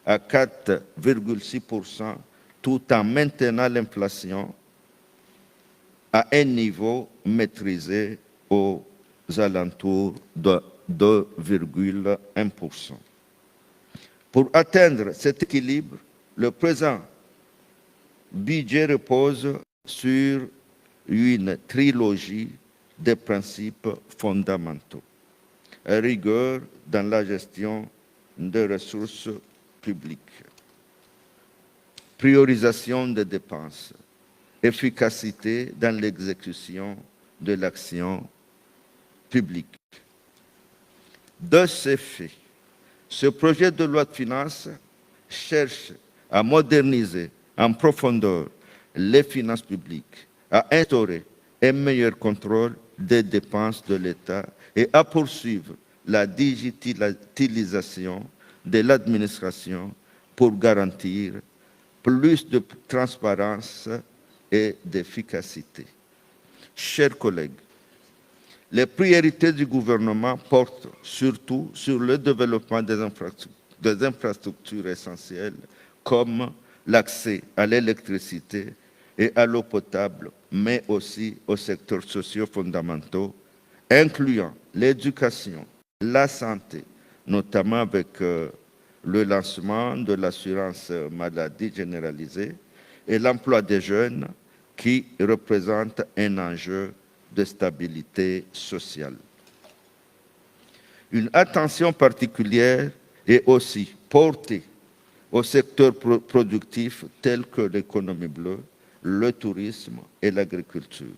à 4,6% tout en maintenant l'inflation à un niveau maîtrisé aux alentours de 2,1%. Pour atteindre cet équilibre, le présent budget repose sur une trilogie de principes fondamentaux. Rigueur dans la gestion des ressources publiques, priorisation des dépenses, efficacité dans l'exécution de l'action publique. De ce fait, ce projet de loi de finances cherche à moderniser en profondeur les finances publiques, à instaurer un meilleur contrôle des dépenses de l'État et à poursuivre la digitalisation de l'administration pour garantir plus de transparence et d'efficacité. Chers collègues, les priorités du gouvernement portent surtout sur le développement des infrastructures essentielles comme l'accès à l'électricité et à l'eau potable, mais aussi aux secteurs sociaux fondamentaux, incluant l'éducation, la santé, notamment avec le lancement de l'assurance maladie généralisée et l'emploi des jeunes qui représente un enjeu de stabilité sociale. Une attention particulière est aussi portée aux secteurs productifs tels que l'économie bleue, le tourisme et l'agriculture.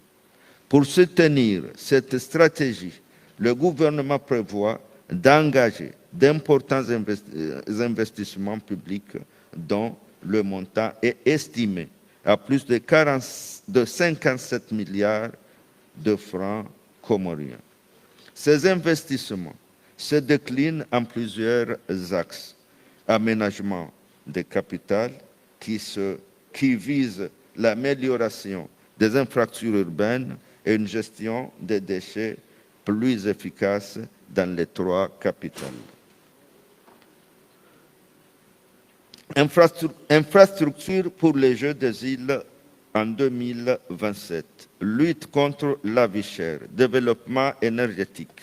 Pour soutenir cette stratégie, le gouvernement prévoit d'engager d'importants investissements publics dont le montant est estimé à plus de 57 milliards de francs comoriens. Ces investissements se déclinent en plusieurs axes. Aménagement des capitales qui vise l'amélioration des infrastructures urbaines et une gestion des déchets plus efficace dans les 3 capitales. Infrastructure pour les Jeux des îles en 2027. Lutte contre la vie chère. Développement énergétique.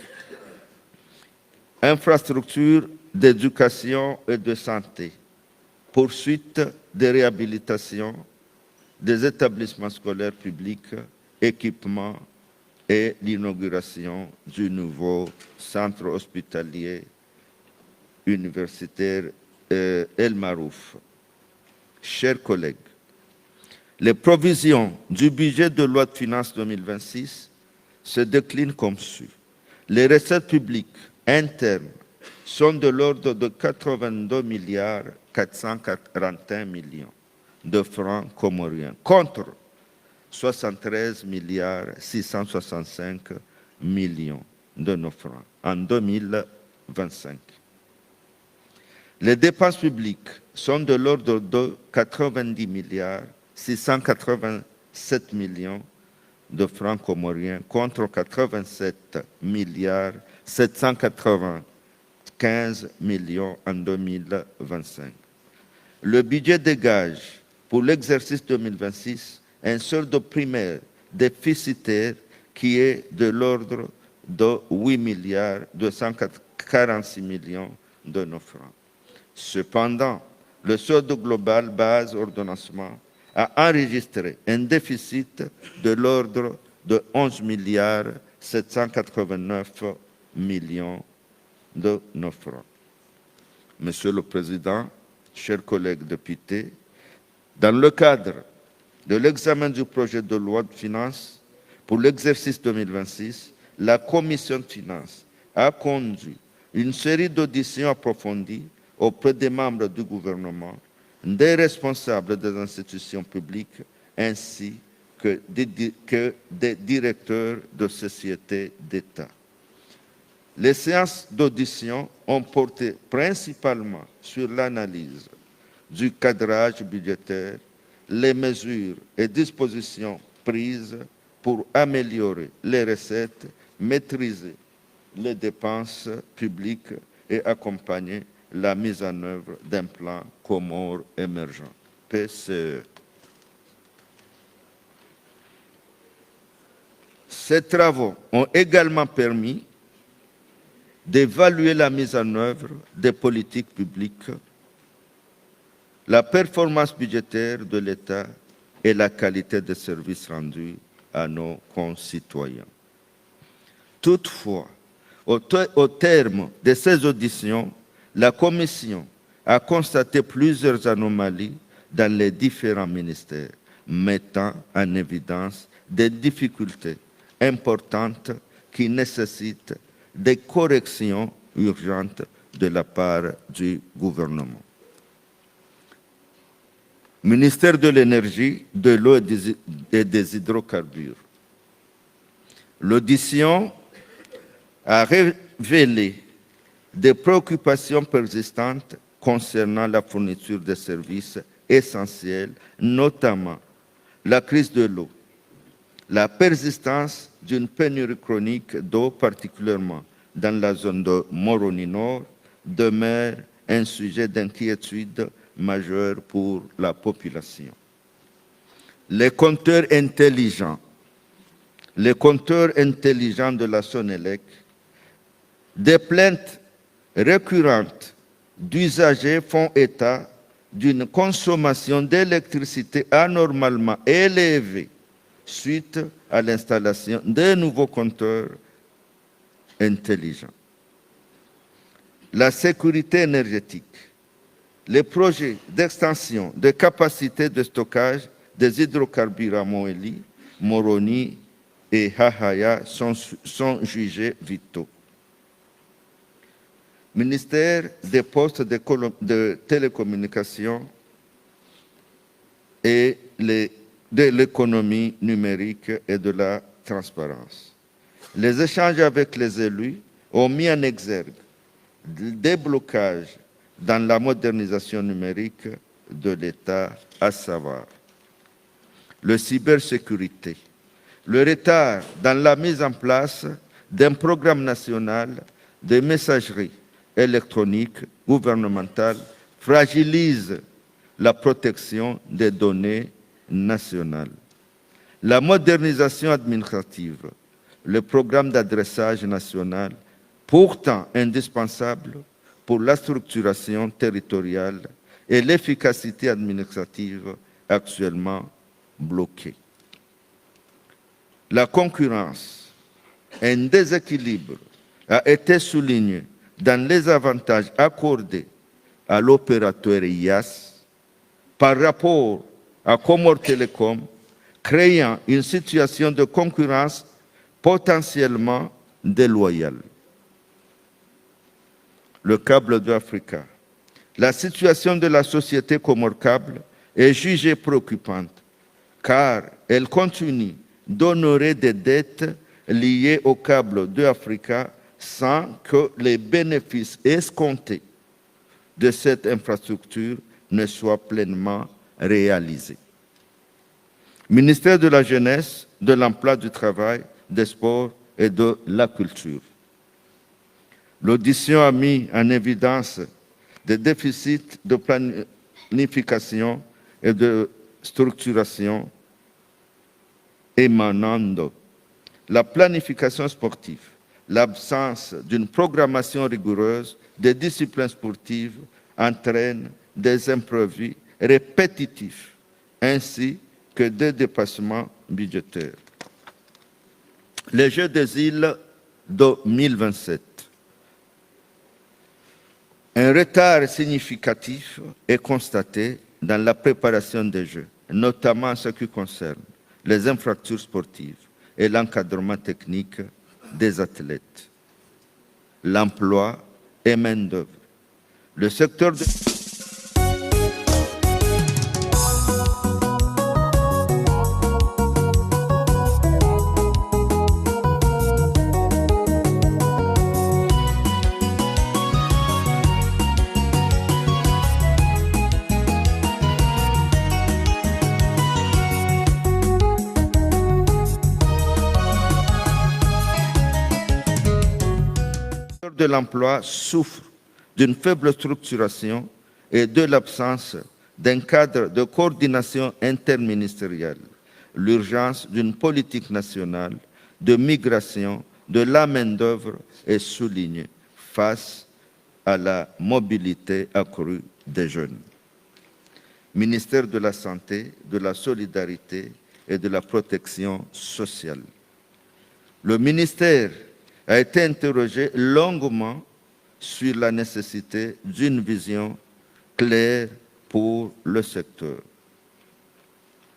Infrastructure d'éducation et de santé. Poursuite des réhabilitations des établissements scolaires publics, équipements et l'inauguration du nouveau centre hospitalier universitaire El Marouf. Chers collègues, les provisions du budget de loi de finances 2026 se déclinent comme suit. Les recettes publiques internes sont de l'ordre de 82 milliards 441 millions de francs comoriens, contre 73 milliards 665 millions de nos francs en 2025. Les dépenses publiques sont de l'ordre de 90 milliards 687 millions de francs comoriens contre 87 milliards 795 millions en 2025. Le budget dégage pour l'exercice 2026 un solde primaire déficitaire qui est de l'ordre de 8 milliards 246 millions de nos francs. Cependant, le solde global base ordonnancement a enregistré un déficit de l'ordre de 11 milliards 789 millions de nos francs. Monsieur le Président, chers collègues députés, dans le cadre de l'examen du projet de loi de finances pour l'exercice 2026, la Commission de finances a conduit une série d'auditions approfondies auprès des membres du gouvernement, des responsables des institutions publiques, ainsi que des directeurs de sociétés d'État. Les séances d'audition ont porté principalement sur l'analyse du cadrage budgétaire, les mesures et dispositions prises pour améliorer les recettes, maîtriser les dépenses publiques et accompagner la mise en œuvre d'un plan Comores émergent, PCE. Ces travaux ont également permis d'évaluer la mise en œuvre des politiques publiques, la performance budgétaire de l'État et la qualité des services rendus à nos concitoyens. Toutefois, au terme de ces auditions, la Commission a constaté plusieurs anomalies dans les différents ministères, mettant en évidence des difficultés importantes qui nécessitent des corrections urgentes de la part du gouvernement. Ministère de l'Énergie, de l'eau et des hydrocarbures. L'audition a révélé des préoccupations persistantes concernant la fourniture de services essentiels, notamment la crise de l'eau, la persistance d'une pénurie chronique d'eau, particulièrement dans la zone de Moroni Nord, demeure un sujet d'inquiétude majeur pour la population. Les compteurs intelligents de la Sonélec, des plaintes récurrentes d'usagers font état d'une consommation d'électricité anormalement élevée suite à l'installation de nouveaux compteurs intelligents. La sécurité énergétique, les projets d'extension de capacités de stockage des hydrocarbures à Moélie, Moroni et Hahaya sont jugés vitaux. Ministère des Postes de télécommunications et de l'économie numérique et de la transparence. Les échanges avec les élus ont mis en exergue des blocages dans la modernisation numérique de l'État, à savoir la cybersécurité, le retard dans la mise en place d'un programme national de messagerie électronique gouvernementale fragilise la protection des données nationales. La modernisation administrative, le programme d'adressage national, pourtant indispensable pour la structuration territoriale et l'efficacité administrative actuellement bloquée. La concurrence, un déséquilibre a été souligné dans les avantages accordés à l'opérateur IAS par rapport à Comores Telecom, créant une situation de concurrence potentiellement déloyale. Le câble d'Africa. La situation de la société Comores Câble est jugée préoccupante car elle continue d'honorer des dettes liées au câble d'Africa sans que les bénéfices escomptés de cette infrastructure ne soient pleinement réalisés. Ministère de la Jeunesse, de l'Emploi, du Travail, des Sports et de la Culture. L'audition a mis en évidence des déficits de planification et de structuration émanant de la planification sportive, l'absence d'une programmation rigoureuse des disciplines sportives entraîne des imprévus répétitifs ainsi que des dépassements budgétaires. Les Jeux des îles 2027. Un retard significatif est constaté dans la préparation des Jeux, notamment en ce qui concerne les infrastructures sportives et l'encadrement technique des athlètes, l'emploi et main-d'œuvre. Le secteur de... de l'emploi souffre d'une faible structuration et de l'absence d'un cadre de coordination interministérielle, l'urgence d'une politique nationale de migration de la main-d'œuvre est soulignée face à la mobilité accrue des jeunes. Ministère de la Santé, de la Solidarité et de la Protection sociale. Le ministère a été interrogé longuement sur la nécessité d'une vision claire pour le secteur.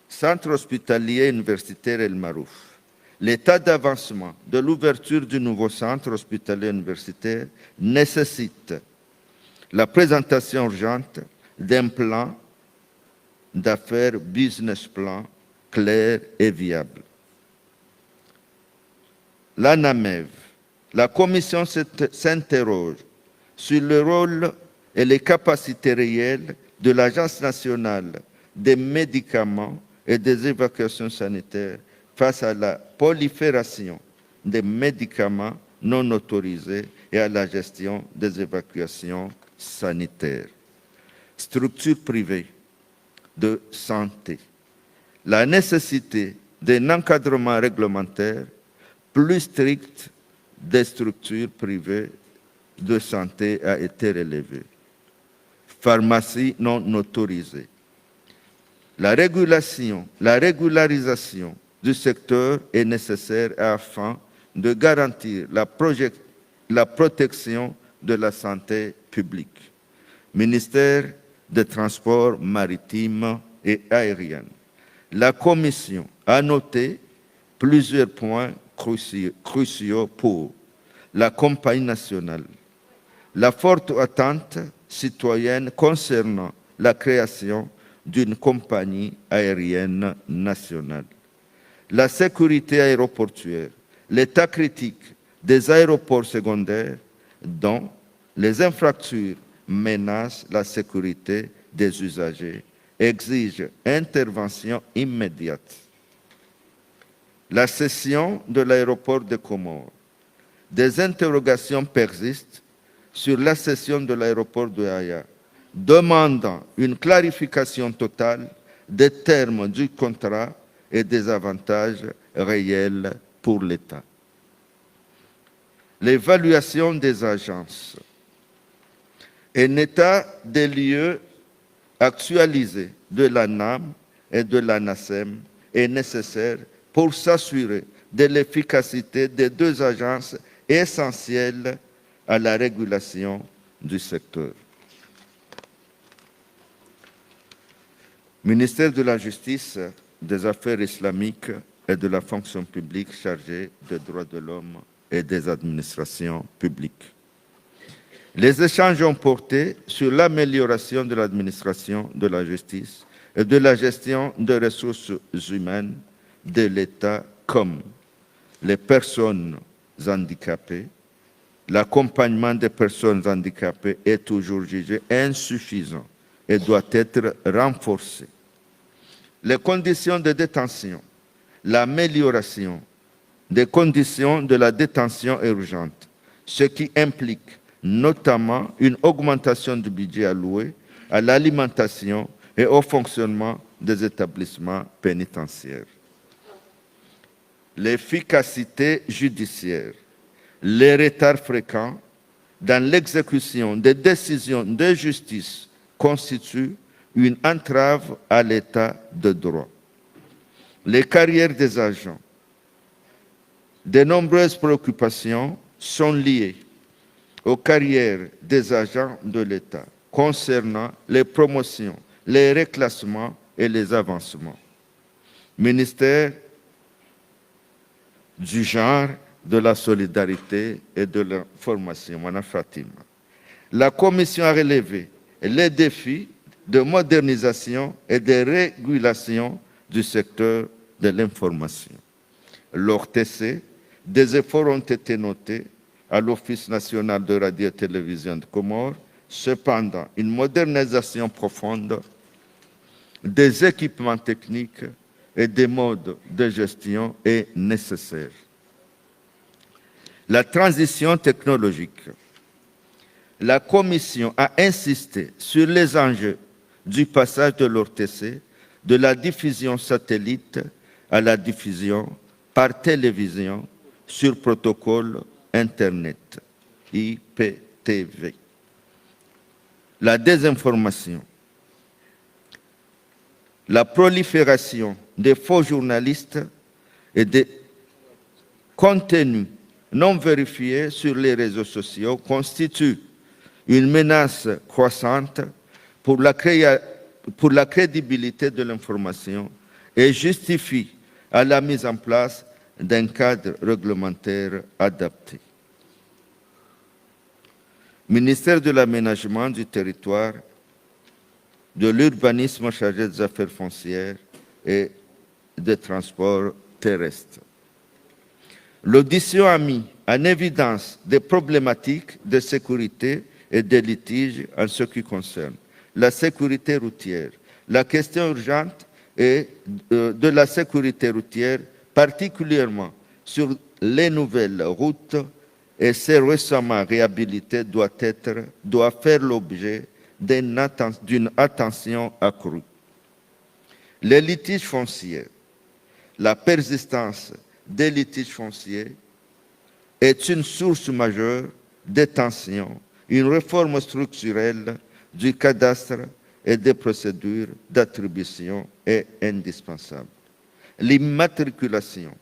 Centre hospitalier universitaire El Marouf. L'état d'avancement de l'ouverture du nouveau centre hospitalier universitaire nécessite la présentation urgente d'un plan d'affaires business plan clair et viable. La NAMEV, la Commission s'interroge sur le rôle et les capacités réelles de l'Agence nationale des médicaments et des évacuations sanitaires face à la prolifération des médicaments non autorisés et à la gestion des évacuations sanitaires. Structures privées de santé. La nécessité d'un encadrement réglementaire plus strict des structures privées de santé a été relevée. Pharmacie non autorisée. La régularisation du secteur est nécessaire afin de garantir la protection de la santé publique. Ministère des Transports maritimes et aériens. La Commission a noté plusieurs points cruciaux pour la compagnie nationale. La forte attente citoyenne concernant la création d'une compagnie aérienne nationale. La sécurité aéroportuaire, l'état critique des aéroports secondaires dont les infrastructures menacent la sécurité des usagers exige intervention immédiate. La cession de l'aéroport de Comores. Des interrogations persistent sur la cession de l'aéroport de Haya, demandant une clarification totale des termes du contrat et des avantages réels pour l'État. L'évaluation des agences. Un état des lieux actualisé de l'ANAM et de l'ANASEM est nécessaire pour s'assurer de l'efficacité des deux agences essentielles à la régulation du secteur. Ministère de la Justice, des Affaires islamiques et de la fonction publique chargé des droits de l'homme et des administrations publiques. Les échanges ont porté sur l'amélioration de l'administration de la justice et de la gestion des ressources humaines de l'État comme les personnes handicapées. L'accompagnement des personnes handicapées est toujours jugé insuffisant et doit être renforcé. Les conditions de détention, l'amélioration des conditions de la détention urgente, ce qui implique notamment une augmentation du budget alloué à l'alimentation et au fonctionnement des établissements pénitentiaires. L'efficacité judiciaire, les retards fréquents dans l'exécution des décisions de justice constituent une entrave à l'état de droit. Les carrières des agents. De nombreuses préoccupations sont liées aux carrières des agents de l'État concernant les promotions, les reclassements et les avancements. Ministère du genre, de la solidarité et de l'information, Madame Fatima. La Commission a relevé les défis de modernisation et de régulation du secteur de l'information. L'ORTC, des efforts ont été notés à l'Office national de radio et télévision de Comores. Cependant, une modernisation profonde des équipements techniques et des modes de gestion est nécessaire. La transition technologique. la Commission a insisté sur les enjeux du passage de l'ORTC de la diffusion satellite à la diffusion par télévision sur protocole Internet, IPTV. La désinformation, la prolifération des faux journalistes et des contenus non vérifiés sur les réseaux sociaux constituent une menace croissante pour la crédibilité de l'information et justifie à la mise en place d'un cadre réglementaire adapté. Ministère de l'Aménagement du territoire, de l'urbanisme chargé des affaires foncières et des transports terrestres. L'audition a mis en évidence des problématiques de sécurité et des litiges en ce qui concerne la sécurité routière. La question urgente est de la sécurité routière, particulièrement sur les nouvelles routes, et ces récemment réhabilitées doit faire l'objet d'une attention accrue. Les litiges fonciers, la persistance des litiges fonciers est une source majeure de tensions. Une réforme structurelle du cadastre et des procédures d'attribution est indispensable. L'immatriculation.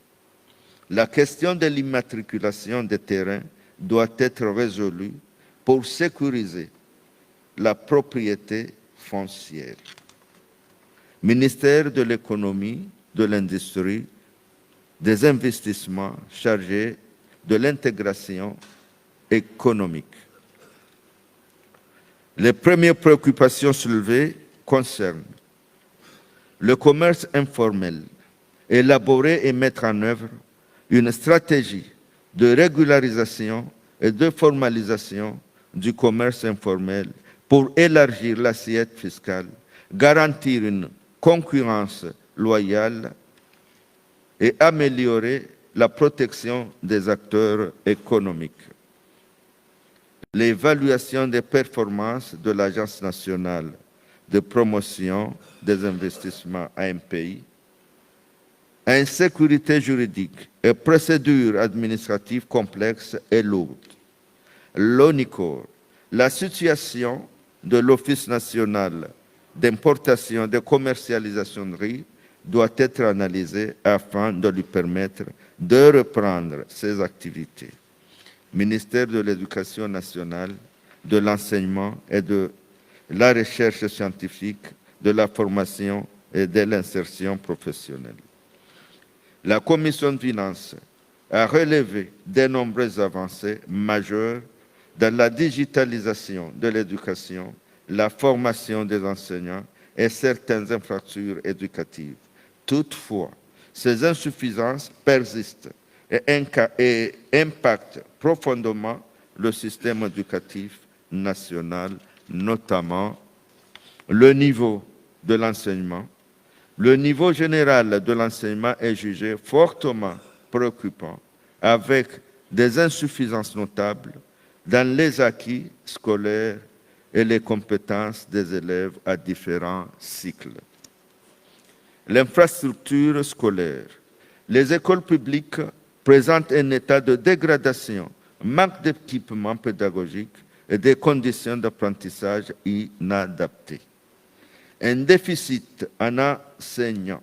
La question de l'immatriculation des terrains doit être résolue pour sécuriser la propriété foncière. Ministère de l'économie, de l'industrie, des investissements chargés de l'intégration économique. Les premières préoccupations soulevées concernent le commerce informel, élaborer et mettre en œuvre une stratégie de régularisation et de formalisation du commerce informel pour élargir l'assiette fiscale, garantir une concurrence loyale et améliorer la protection des acteurs économiques. L'évaluation des performances de l'Agence nationale de promotion des investissements ANPI, insécurité juridique et procédures administratives complexes et lourdes. L'ONICOR, la situation de l'Office national d'importation et de commercialisation de riz doit être analysée afin de lui permettre de reprendre ses activités. Ministère de l'Éducation nationale, de l'enseignement et de la recherche scientifique, de la formation et de l'insertion professionnelle. La Commission de finances a relevé de nombreuses avancées majeures dans la digitalisation de l'éducation, la formation des enseignants et certaines infrastructures éducatives. Toutefois, ces insuffisances persistent et impactent profondément le système éducatif national, notamment le niveau de l'enseignement. Le niveau général de l'enseignement est jugé fortement préoccupant, avec des insuffisances notables dans les acquis scolaires et les compétences des élèves à différents cycles. L'infrastructure scolaire. Les écoles publiques présentent un état de dégradation, manque d'équipements pédagogiques et des conditions d'apprentissage inadaptées. Un déficit en enseignants.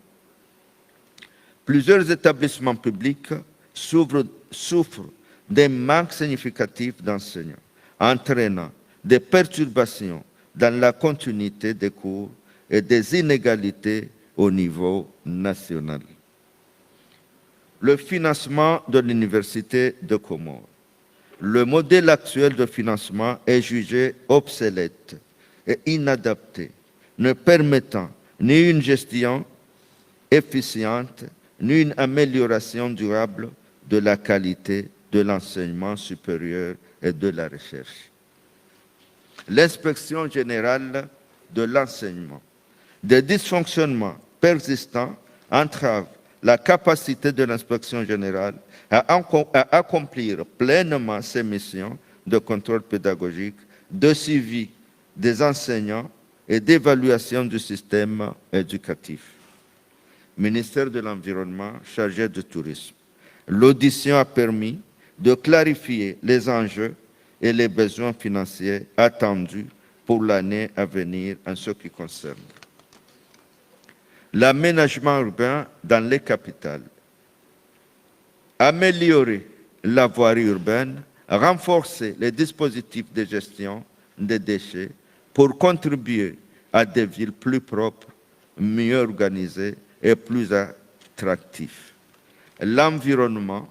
Plusieurs établissements publics souffrent d'un manque significatif d'enseignants, entraînant des perturbations dans la continuité des cours et des inégalités au niveau national. Le financement de l'Université de Comores. Le modèle actuel de financement est jugé obsolète et inadapté, ne permettant ni une gestion efficiente, ni une amélioration durable de la qualité de l'enseignement supérieur et de la recherche. L'inspection générale de l'enseignement. Des dysfonctionnements persistants entravent la capacité de l'inspection générale à accomplir pleinement ses missions de contrôle pédagogique de suivi des enseignants et d'évaluation du système éducatif. Ministère de l'Environnement chargé du tourisme. L'audition a permis de clarifier les enjeux et les besoins financiers attendus pour l'année à venir en ce qui concerne l'aménagement urbain dans les capitales. Améliorer la voirie urbaine, renforcer les dispositifs de gestion des déchets pour contribuer à des villes plus propres, mieux organisées et plus attractives. L'environnement.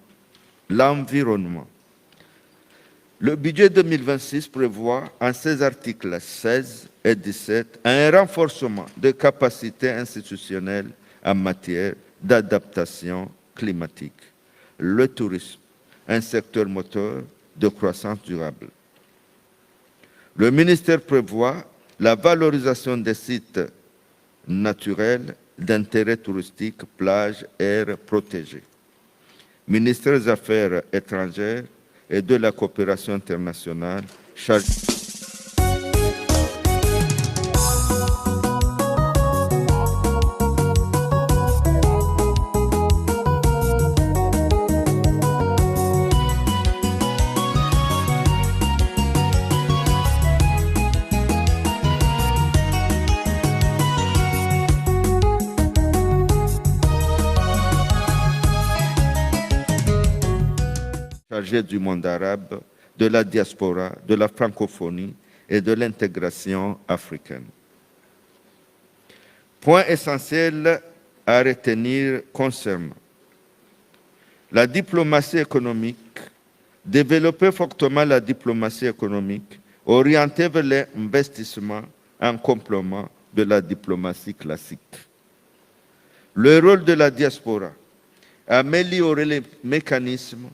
Le budget 2026 prévoit en ses articles 16 et 17 un renforcement des capacités institutionnelles en matière d'adaptation climatique. Le tourisme, un secteur moteur de croissance durable. Le ministère prévoit la valorisation des sites naturels d'intérêt touristique, plages, aires protégées. Ministère des Affaires étrangères et de la coopération internationale chargé du monde arabe, de la diaspora, de la francophonie et de l'intégration africaine. Point essentiel à retenir concernant la diplomatie économique, développer fortement la diplomatie économique, orientée vers l'investissement en complément de la diplomatie classique. Le rôle de la diaspora, améliorer les mécanismes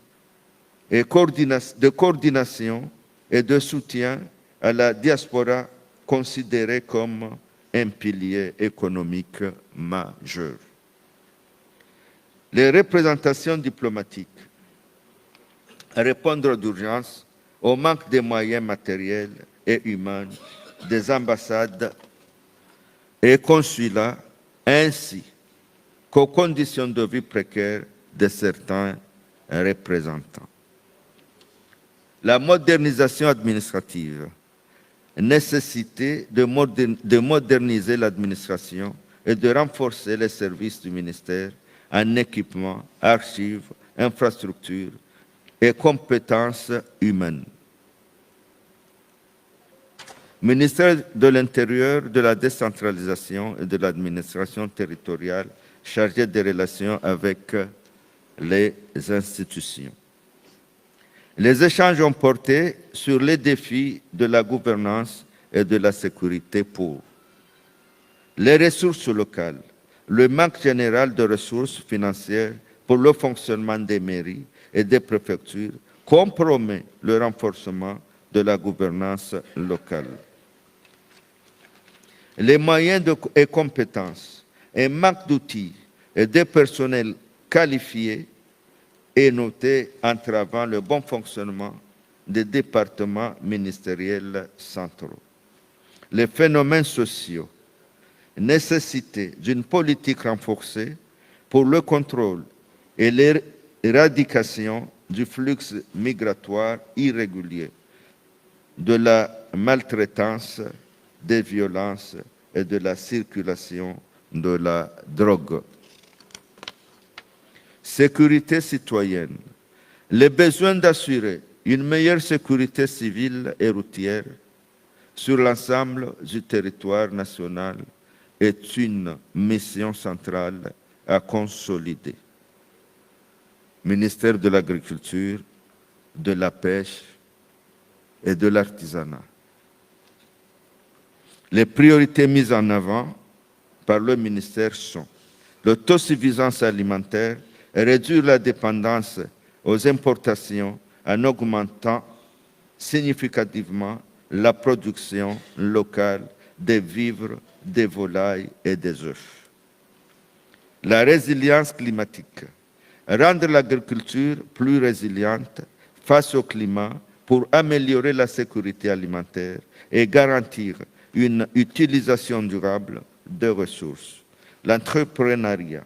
de coordination et de soutien à la diaspora considérée comme un pilier économique majeur. Les représentations diplomatiques, répondre d'urgence au manque de moyens matériels et humains des ambassades et consulats, ainsi qu'aux conditions de vie précaires de certains représentants. La modernisation administrative, nécessité de moderniser l'administration et de renforcer les services du ministère en équipement, archives, infrastructures et compétences humaines. Ministère de l'Intérieur, de la décentralisation et de l'administration territoriale chargé des relations avec les institutions. Les échanges ont porté sur les défis de la gouvernance et de la sécurité pour les ressources locales, le manque général de ressources financières pour le fonctionnement des mairies et des préfectures compromet le renforcement de la gouvernance locale. Les moyens et compétences, un manque d'outils et de personnel qualifié est noté entravant le bon fonctionnement des départements ministériels centraux. Les phénomènes sociaux, nécessité d'une politique renforcée pour le contrôle et l'éradication du flux migratoire irrégulier, de la maltraitance, des violences et de la circulation de la drogue. Sécurité citoyenne, le besoin d'assurer une meilleure sécurité civile et routière sur l'ensemble du territoire national est une mission centrale à consolider. Ministère de l'Agriculture, de la Pêche et de l'Artisanat. Les priorités mises en avant par le ministère sont l'autosuffisance alimentaire, réduire la dépendance aux importations en augmentant significativement la production locale des vivres, des volailles et des œufs. La résilience climatique, rendre l'agriculture plus résiliente face au climat pour améliorer la sécurité alimentaire et garantir une utilisation durable des ressources. L'entrepreneuriat,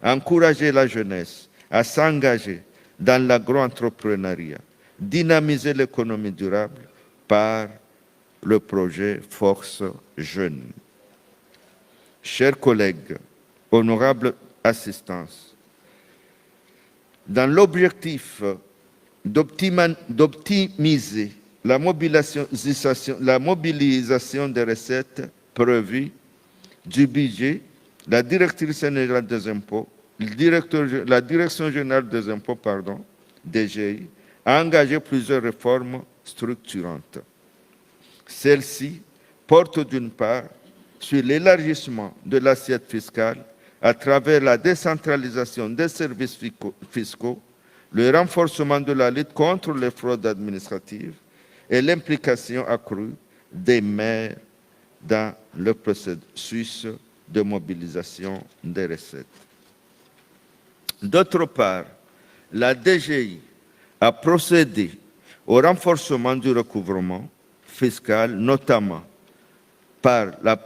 encourager la jeunesse à s'engager dans l'agro-entrepreneuriat, dynamiser l'économie durable par le projet Force Jeune. Chers collègues, honorables assistance, dans l'objectif d'optimiser la mobilisation des recettes prévues du budget, la directrice générale des impôts, la direction générale des impôts, DGI, a engagé plusieurs réformes structurantes. Celles-ci portent d'une part sur l'élargissement de l'assiette fiscale à travers la décentralisation des services fiscaux, le renforcement de la lutte contre les fraudes administratives et l'implication accrue des maires dans le processus de mobilisation des recettes. D'autre part, la DGI a procédé au renforcement du recouvrement fiscal, notamment par la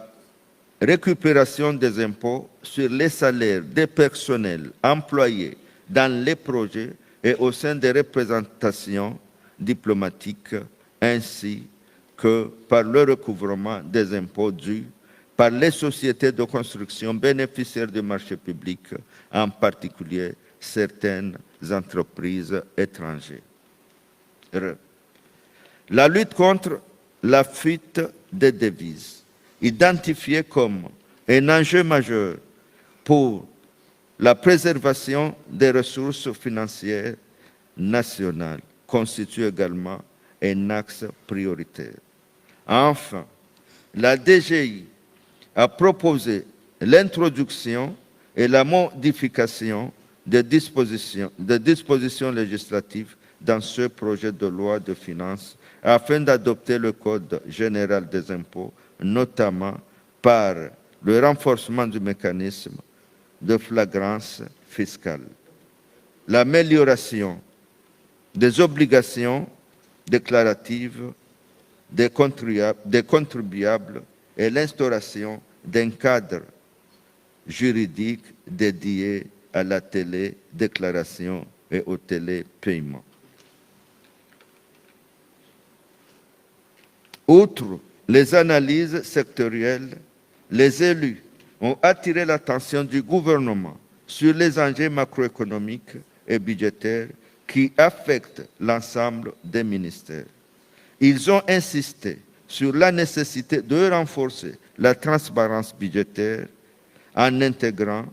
récupération des impôts sur les salaires des personnels employés dans les projets et au sein des représentations diplomatiques, ainsi que par le recouvrement des impôts dus par les sociétés de construction bénéficiaires du marché public, en particulier certaines entreprises étrangères. La lutte contre la fuite des devises, identifiée comme un enjeu majeur pour la préservation des ressources financières nationales, constitue également un axe prioritaire. Enfin, la DGI a proposé l'introduction et la modification des dispositions législatives dans ce projet de loi de finances afin d'adopter le Code général des impôts, notamment par le renforcement du mécanisme de flagrance fiscale, l'amélioration des obligations déclaratives des contribuables et l'instauration d'un cadre juridique dédié à la télédéclaration et au télépaiement. Outre les analyses sectorielles, les élus ont attiré l'attention du gouvernement sur les enjeux macroéconomiques et budgétaires qui affectent l'ensemble des ministères. Ils ont insisté sur la nécessité de renforcer la transparence budgétaire en intégrant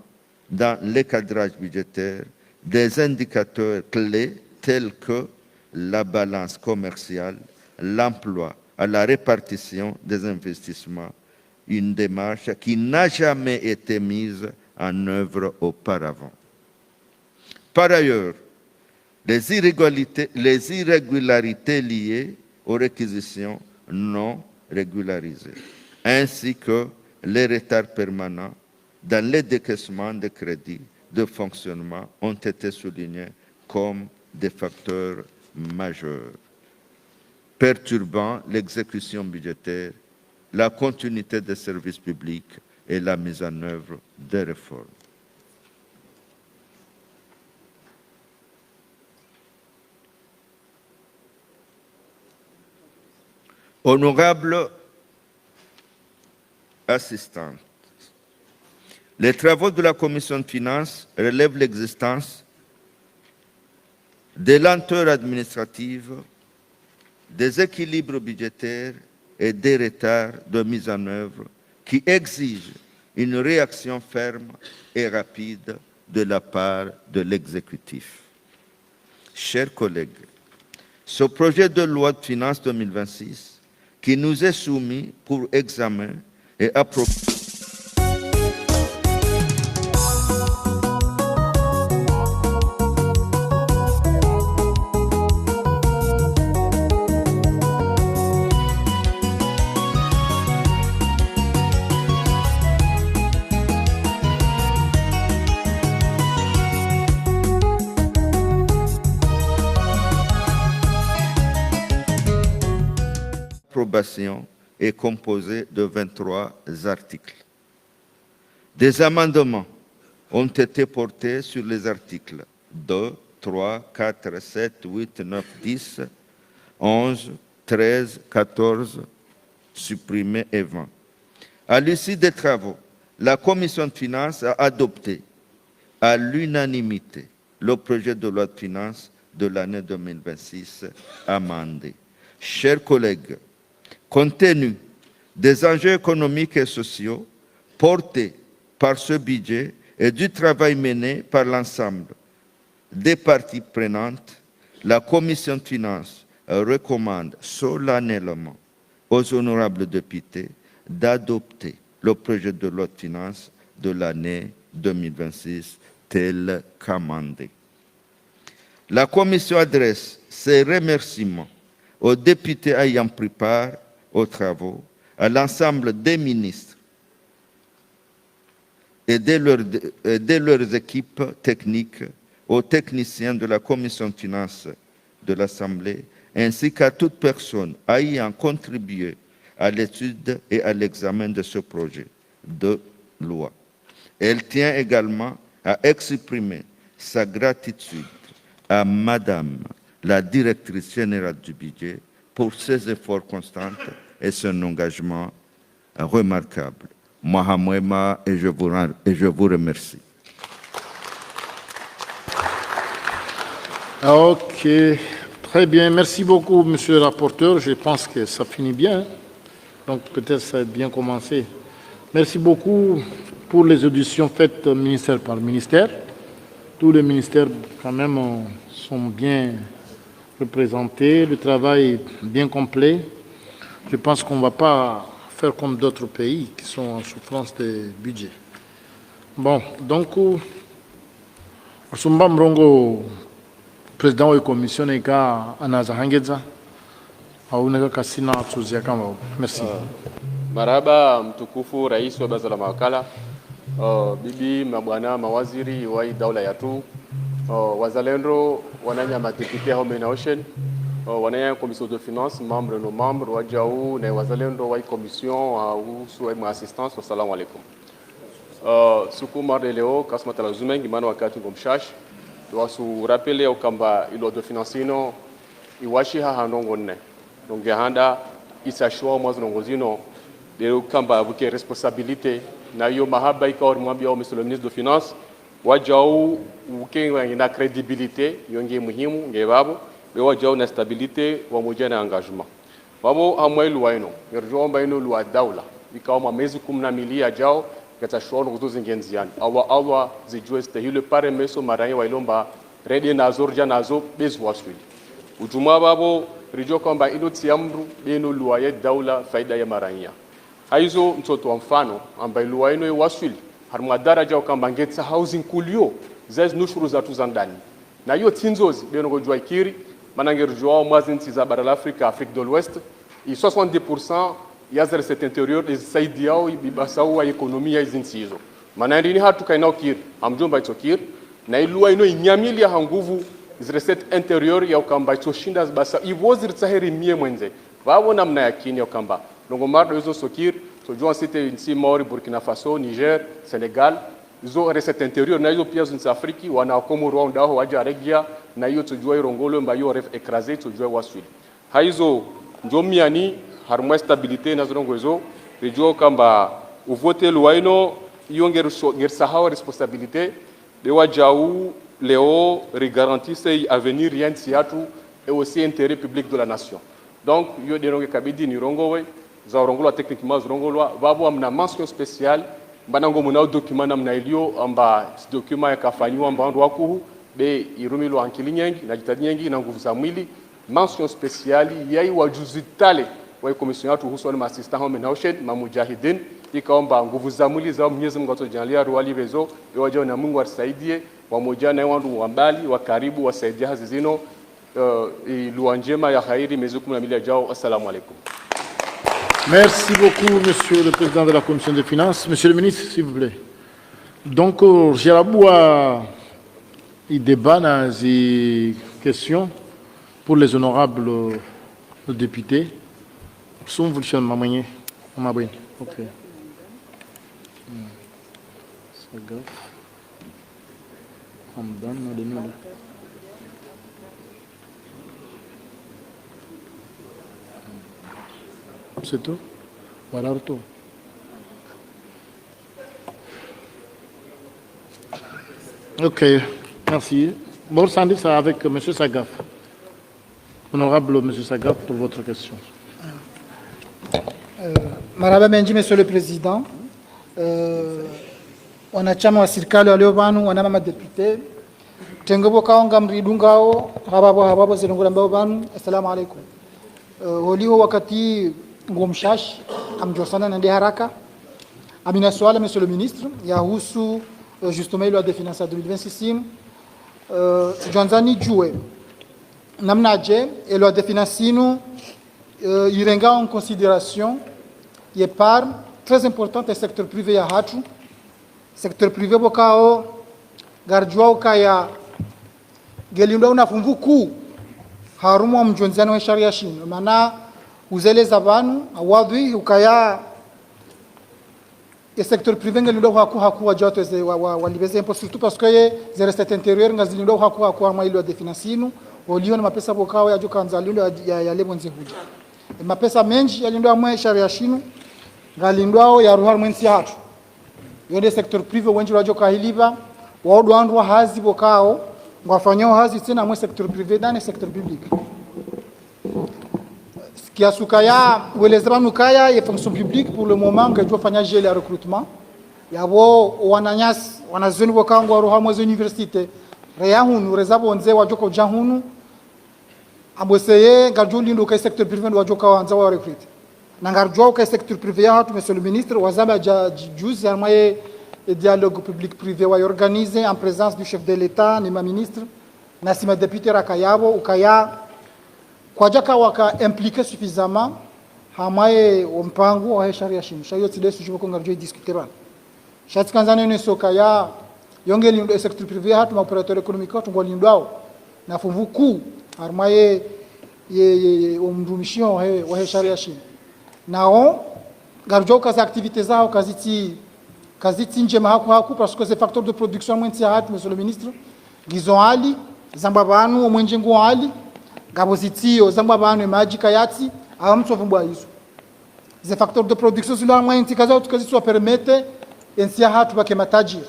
dans les cadrages budgétaires des indicateurs clés tels que la balance commerciale, l'emploi, à la répartition des investissements, une démarche qui n'a jamais été mise en œuvre auparavant. Par ailleurs, les irrégularités liées aux réquisitions non régularisées, ainsi que les retards permanents dans les décaissements de crédits de fonctionnement ont été soulignés comme des facteurs majeurs, perturbant l'exécution budgétaire, la continuité des services publics et la mise en œuvre des réformes. Honorable assistante, les travaux de la Commission de finances relèvent l'existence des lenteurs administratives, des équilibres budgétaires et des retards de mise en œuvre qui exigent une réaction ferme et rapide de la part de l'exécutif. Chers collègues, ce projet de loi de finances 2026 qui nous est soumis pour examen et approbation approbation est composé de 23 articles. Des amendements ont été portés sur les articles 2, 3, 4, 7, 8, 9, 10, 11, 13, 14, supprimés et 20. À l'issue des travaux, la Commission de finances a adopté à l'unanimité le projet de loi de finances de l'année 2026 amendé. Chers collègues, compte tenu des enjeux économiques et sociaux portés par ce budget et du travail mené par l'ensemble des parties prenantes, la Commission de finances recommande solennellement aux honorables députés d'adopter le projet de loi de finances de l'année 2026 tel qu'amendé. La Commission adresse ses remerciements aux députés ayant pris part aux travaux, à l'ensemble des ministres et de leurs équipes techniques, aux techniciens de la Commission de finances de l'Assemblée, ainsi qu'à toute personne ayant contribué à l'étude et à l'examen de ce projet de loi. Elle tient également à exprimer sa gratitude à Madame la directrice générale du budget pour ses efforts constants et son engagement remarquable. Mohamouema, et je vous remercie. Ok, très bien. Merci beaucoup, monsieur le rapporteur. Je pense que ça finit bien. Donc peut-être ça a bien commencé. Merci beaucoup pour les auditions faites ministère par ministère. Tous les ministères, quand même, sont bien représentés. Le travail est bien complet. Je pense qu'on ne va pas faire comme d'autres pays qui sont en souffrance de budget. Bon, donc, Asumba Mrongo, président de la commission, est à Nazahangedza. Merci. Maraba mtukufu rais wa baraza la mawakala, bibi mabwana mawaziri wa daula ya tu, wazalendo wananya madepute home na ocean, wananya commission de finance, membre no membre wajau na wazalendo wa commission au sous ma assistance. Assalamu alaikum. Suku marde leo kasma talazume ngimano wakati ngomshash, wasu rappeler okamba ilo de financino iwashi ha hanongonne. Donc handa isashwa mwazo ngozino de kamba buke responsabilité na yo mahaba ikawar mwambia au monsieur le ministre de finance wajau uke na crédibilité yonge muhimu ngebabo be wajau na stabilité wa moja na engagement babo amwelu waino ngerjomba ino lwa daula ikawa mamezi 10 milia jao katashwa ngozo zingenziani awa zijue stahili pare meso marai wa ilomba redi na zorja nazo bezwaswili ujuma babo rijo kwamba ilo tiamru beno luwaye daula faida ya maranya haizo mtoto wa mfano ambaye luwaye no waswili harma daraja kwamba ngetsa housing kulio zaz nushuru za tuzandani na hiyo tinzozi beno gojwa ikiri manangerjwa mwazinti za bara la Afrique de l'Ouest i 70% ya zere cet intérieur des saidiao ibasau wa ekonomia izinsizo manandini hatu kainao kiri amjomba itokiri na iluwaye no inyamili ya nguvu zreset interior ya ukamba choshinda basa ivozi tsaheri mie mwenze wao namna yakini ya ukamba nongomar hizo sokir sojua site nsi Mali Burkina Faso Niger Senegal hizo reset interior na hizo pia zinsa Afriki wana komo Rwanda ho waja regia na hiyo tujua irongolo mbayo ref écrasé tujua waswili haizo njomiani harmo stabilité na zongo hizo rejo kamba uvote luwaino yonge ngersahawa responsabilité de wajau Léo garantit avenir rien siatu et aussi intérêt public de la nation. Donc, yo deronge kabidi ni rongowe, za rongola techniquement rongola, vabo amna mention spéciale, banango muna document namna ilio amba document ya kafanywa amba ndo wakuhu be irumilo ankilinyengi na jitadinyengi na nguvu za mwili, mention spéciale yai wajuzitale wa commission yatu husu na assistant home na ocean mamujahidin ikaomba nguvu za mwili za Mwenyezi Mungu atojalia ruwali bezo yoje na Mungu atusaidie wamoja na wandu wa mbali wa karibu wasaidia hazi zino lua njema ya khairi mwezi 12 jao. Assalamu alaikum. Merci beaucoup, monsieur le président de la commission des finances. Monsieur le ministre, s'il vous plaît. Donc, Jaraboua, il débat dans les questions pour les honorables députés. Sum vulsion mamanye. Mabwen. OK. Sagaf. Hamdan Madinah. C'est tout? Voilà tout. OK, merci. Bon, Sandy, c'est avec M. Sagaf. Honorable M. Sagaf, pour votre question. Marhaba mengi, Monsieur le Président. Wanachama wa serikali walio vanu, wanama madepute. Tengobo kaonga mridungao, hababo zilungula mbao vanu. Assalamu alaikum. Holiho wakati ngomshash, amjosana nande haraka. Amina swala, Monsieur le Ministre, yahusu justement loi des finances 2026. Tujanzani jue. Namnaje, et loi des finances irenga en considération une part très importante du secteur privé ya hatu. Secteur privé bokao garjua kaya gelinda unafungu ku harumu mjonzani wa sharia shino maana uzele zabanu awadhi ukaya le secteur privé gelinda haku wajoto ze walibeze impost surtout parce que les recettes intérieures ngazilinda haku ama ile de financino olio na mapesa bokao ya joka nzalindo ya lebo nzehuja mapesa menji yalindo amwe sharia shino galindwao ya ruhar mwensi hatu yonde secteur privé wenji wajo kahiliba waodwandwa hazi bokao ngwafanyao hazi tena mwe secteur privé dans le secteur public kiasuka ya welezabanu kaya ya fonction publique pour le moment que doit fanya gel ya recrutement yabo wananyas wanazoni bokao ngwa ruhar mwe université reyahunu rezabo nze wajoko jahunu aboseye gajulindo ka secteur privé wajo kaanza wa recruter nangarjwa ka secteur privé ya hatu monsieur le ministre wazaba juzi amaye dialogue public privé wa organiser en présence du chef de l'état ni ma ministre na sima député rakayabo ukaya kwajaka waka impliquer suffisamment hamaye mpango wa sharia shim shayo tidesu jiboko ngarjwa discuter ban shati kanzana ne sokaya yongeli ndo secteur privé hatu ma opérateur économique hatu ngolindwao na fuvuku armaye ye umrumishion wa sharia shim nao garjo kazi activités zao kaziti njema haku parce que ces facteurs de production mwenzi hatu monsieur le ministre gizon ali zambabanu mwenje ngo ali gabozitio zambabanu maji kayati amtso vumbwa hizo ces facteurs de production zilo mwenzi kazi tukazi so permettre ensi hatu bake matajiri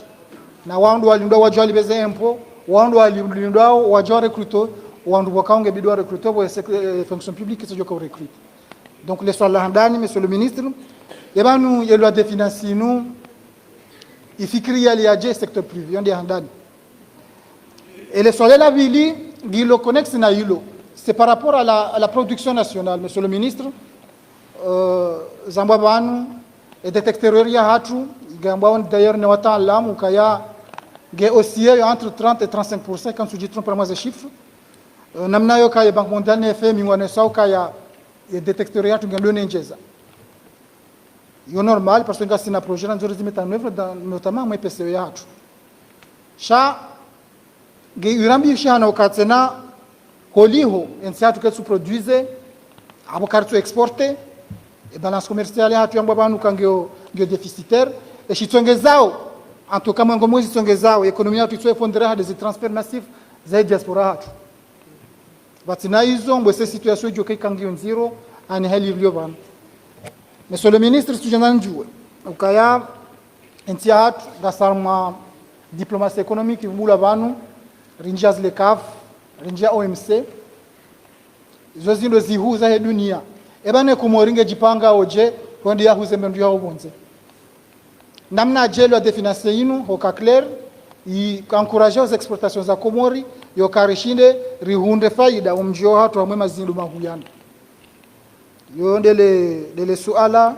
na wandu walindo wajali beze empo wandu walindo wajwa recruter wandu wakaonge bidwa recruter pour fonction publique c'est joka recruter. Donc les sols handani monsieur le ministre yebanu ye loi des finances nous ifikiri yali aje secteur privé on dit handani et les sols la vili gilo connexe na hilo c'est par rapport à la production nationale monsieur le ministre zambabanu et détecteur ya hatu gamba d'ailleurs ne wataalamu kaya ge oscille entre 30 et 35% quand tu dis trompe moi ces chiffres namna yo kaya banque mondiale ne fait mingwane sao kaya et détecteur ya tungendo nenjeza yo normal parce que ngasi na projet na nzuri zimetana en œuvre notamment moi PCE ya hatu sha ge urambi shana ukatsena holiho ensiatu que se produise abo kartu exporter et balance commerciale ya hatu yamba banu kangeo déficitaire et chitongezao en tout cas mwango mwezi chitongezao économie ya tutwe fondera des transferts massifs za diaspora hatu batina hizo mbese situation hiyo kangio nziro ani hali iliyo bana monsieur le ministre tujana njue ukaya entiat gasarma diplomatie économique vula banu rinjas le CAF rinja OMC zozindo zihuza he dunia ebane kumoringe jipanga oje kwandi ya huze mendu ya ubonze namna jelo de financer inu hoka clair i encourager aux exportations za Komori yo karishinde rihunde faida umjio hatu wa mwema zindu mahuyana yo ndele suala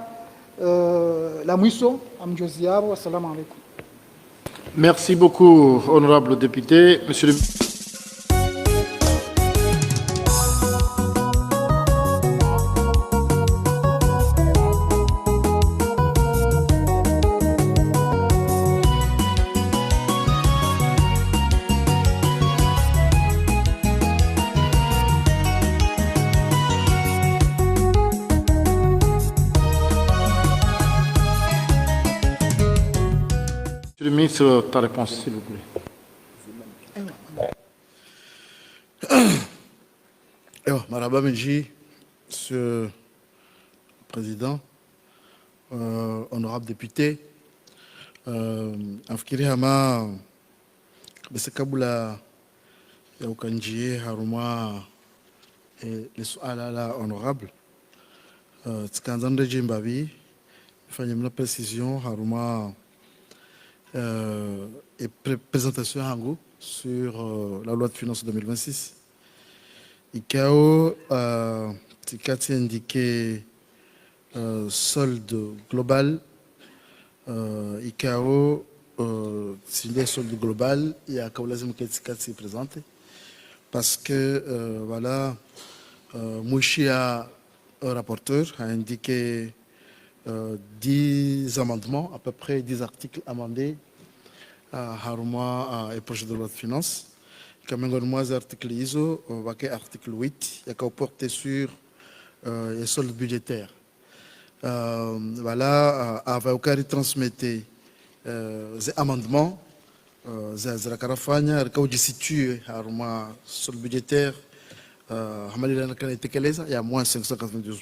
la mwiso amjozi yabo assalamu alaikum. Merci beaucoup honorable député monsieur le ministre, ta réponse, s'il vous plaît. Maraba Menji, Monsieur le Président, honorable député, Afkiri Hama, Besekabula Yaukanji, Haruma, et les Sualala honorable, Tkanzande Jimbavi, Fanyamna précision, Haruma, et présentation Hangu sur la loi de finances 2026. ICAO, Tikati indiqué solde global. ICAO, signé solde global, il y a Kaolazim Tikati présenté. Parce que, voilà, Mouchia, rapporteur, a indiqué 10 amendements, à peu près 10 articles amendés à Haruma et projet de loi de finances. Quand même, l'article ISO, article 8, il y a qu'à porter sur les soldes budgétaires. Voilà, Avaukari transmettait des amendements, la Carafagna, il situe Haruma solde budgétaire, il y a moins 592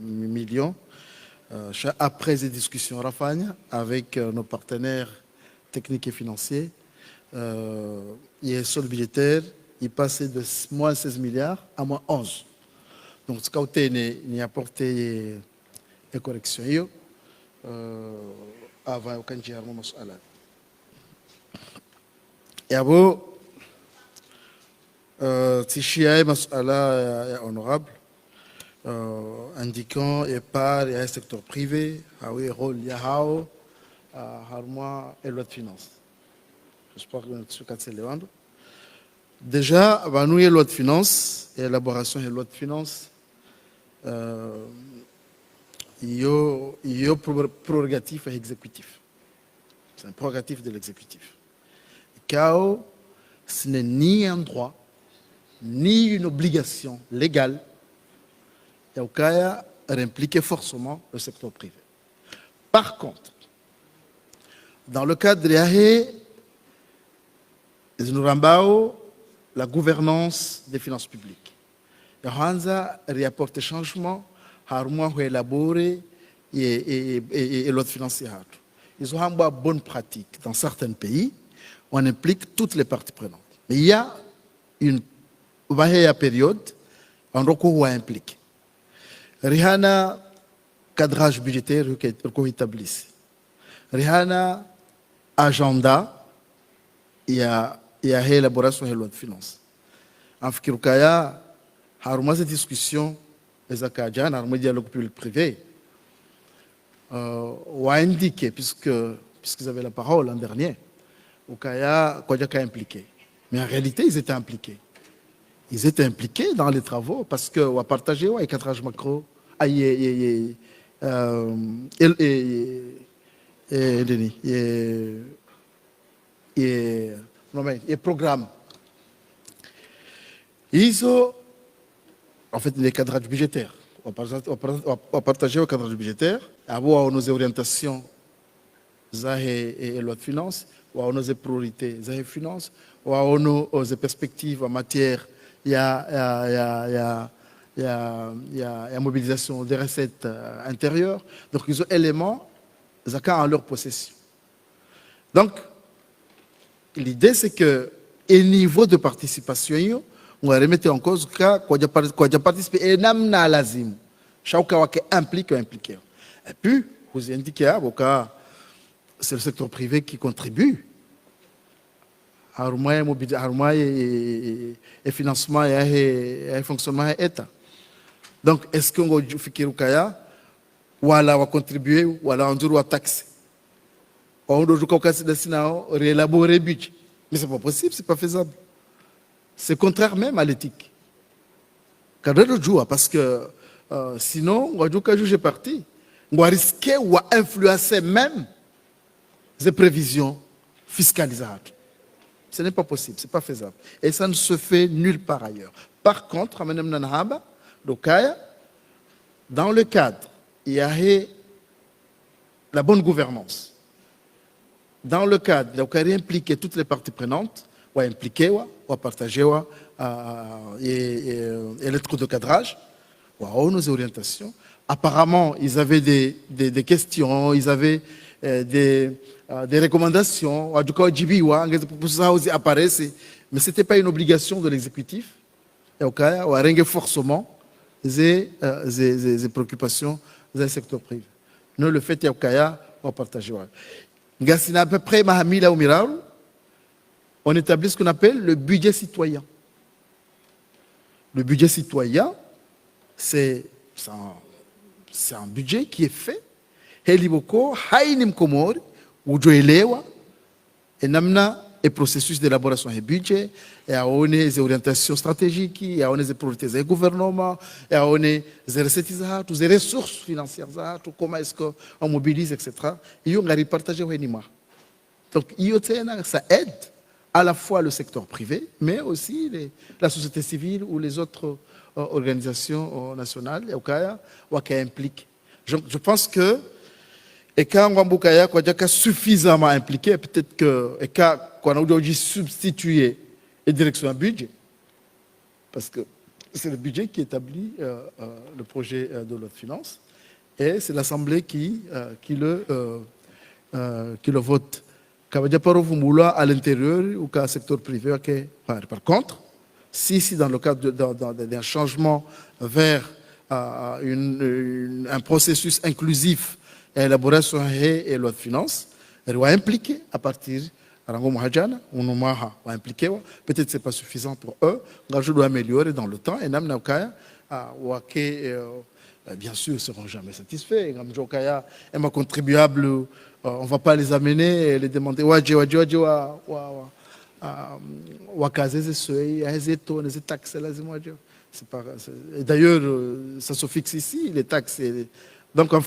millions. Après ces discussions Rafagna avec nos partenaires techniques et financiers, il est solde budgétaire, il passait de moins 16 milliards à moins 11. Donc, ce côté n'y a apporté des corrections avant aucun gérement. Et avant, si Chia est honorable, indiquant épargne et un secteur privé, rôle Yahao, Harmois et loi de finances. J'espère que nous avons déjà, nous avons loi de finances, et élaboration de la loi de finances, il y a prérogatif et exécutif. C'est un prérogatif de l'exécutif. Car ce n'est ni un droit, ni une obligation légale, il y a impliquer forcément le secteur privé. Par contre, dans le cadre de la gouvernance des finances publiques, il y a un changement, il élaboré et l'autre financier. Ils ont une bonne pratique. Dans certains pays, on implique toutes les parties prenantes. Mais il y a une période, on recourt à impliquer. Rihana, cadrage budgétaire qu'on établit. Rihana, agenda, il y a élaboration de la loi de finances. En fait, il y a une discussion, il y a un dialogue public-privé. On a indiqué, puisque vous avez la parole l'an dernier, il y a impliqué. Mais en réalité, ils étaient impliqués. Ils étaient impliqués dans les travaux parce qu'on a partagé les cadrages macro et programmes. Ils ont, en fait, les cadrages budgétaires. On a partagé les cadrages budgétaires, avoir nos orientations et loi de finances, ou nos priorités et finances, ou nos perspectives en matière il y a mobilisation des recettes intérieures. Donc, ils ont éléments en leur possession. Donc, l'idée, c'est que, au niveau de participation, on va remettre en cause quand il y a participé, et n'a lazim. Chacun qui implique ou impliqué. Et puis, vous indiquez, c'est le secteur privé qui contribue. Et financement et fonctionnement de l'État. Donc, est-ce qu'on va faire ou alors on va contribuer ou alors on doit taxer? On doit réélaborer le budget. Mais ce n'est pas possible, ce n'est pas faisable. C'est contraire même à l'éthique. Parce que sinon, on va juger parti. On va risquer ou influencer même les prévisions fiscalisables. Ce n'est pas possible, ce n'est pas faisable. Et ça ne se fait nulle part ailleurs. Par contre, dans le cadre, il y a la bonne gouvernance. dans le cadre, il a impliqué toutes les parties prenantes, ou impliqué, ou partager, et les trous de cadrage, ou nos orientations. Apparemment, ils avaient des questions, ils avaient des recommandations, ou du coup, ça apparaissait, mais ce n'était pas une obligation de l'exécutif. Et au cas où il y a forcément des préoccupations dans le secteur privé. Nous, le fait qu'il y a partager. À peu près, on établit ce qu'on appelle le budget citoyen. Le budget citoyen, c'est un budget qui est fait. Heliboko, Hainim Komori, Ujoelewa, et Namna, et processus d'élaboration du budget, et à on les orientations stratégiques, et à on les priorités du gouvernement, et à on les recettes, les ressources financières, comment est-ce qu'on mobilise, etc. Et on a partagé au Nima. Donc, ça aide à la fois le secteur privé, mais aussi la société civile ou les autres organisations nationales, qui impliquent. Je pense que et quand on est suffisamment impliqué, peut-être qu'on a aujourd'hui substitué la direction à budget, parce que c'est le budget qui établit le projet de loi de finances, et c'est l'Assemblée qui le vote. Quand on a à l'intérieur ou qu'à secteur privé, par contre, si dans le cadre d'un changement vers un processus inclusif, élaboration et loi de finances, elle va impliquer à partir de peut-être que ce n'est pas suffisant pour eux, je dois améliorer dans le temps, et bien sûr, ils ne seront jamais satisfaits. Les contribuables, on ne va pas les amener et les demander d'ailleurs, ça se fixe ici, les taxes. Donc, on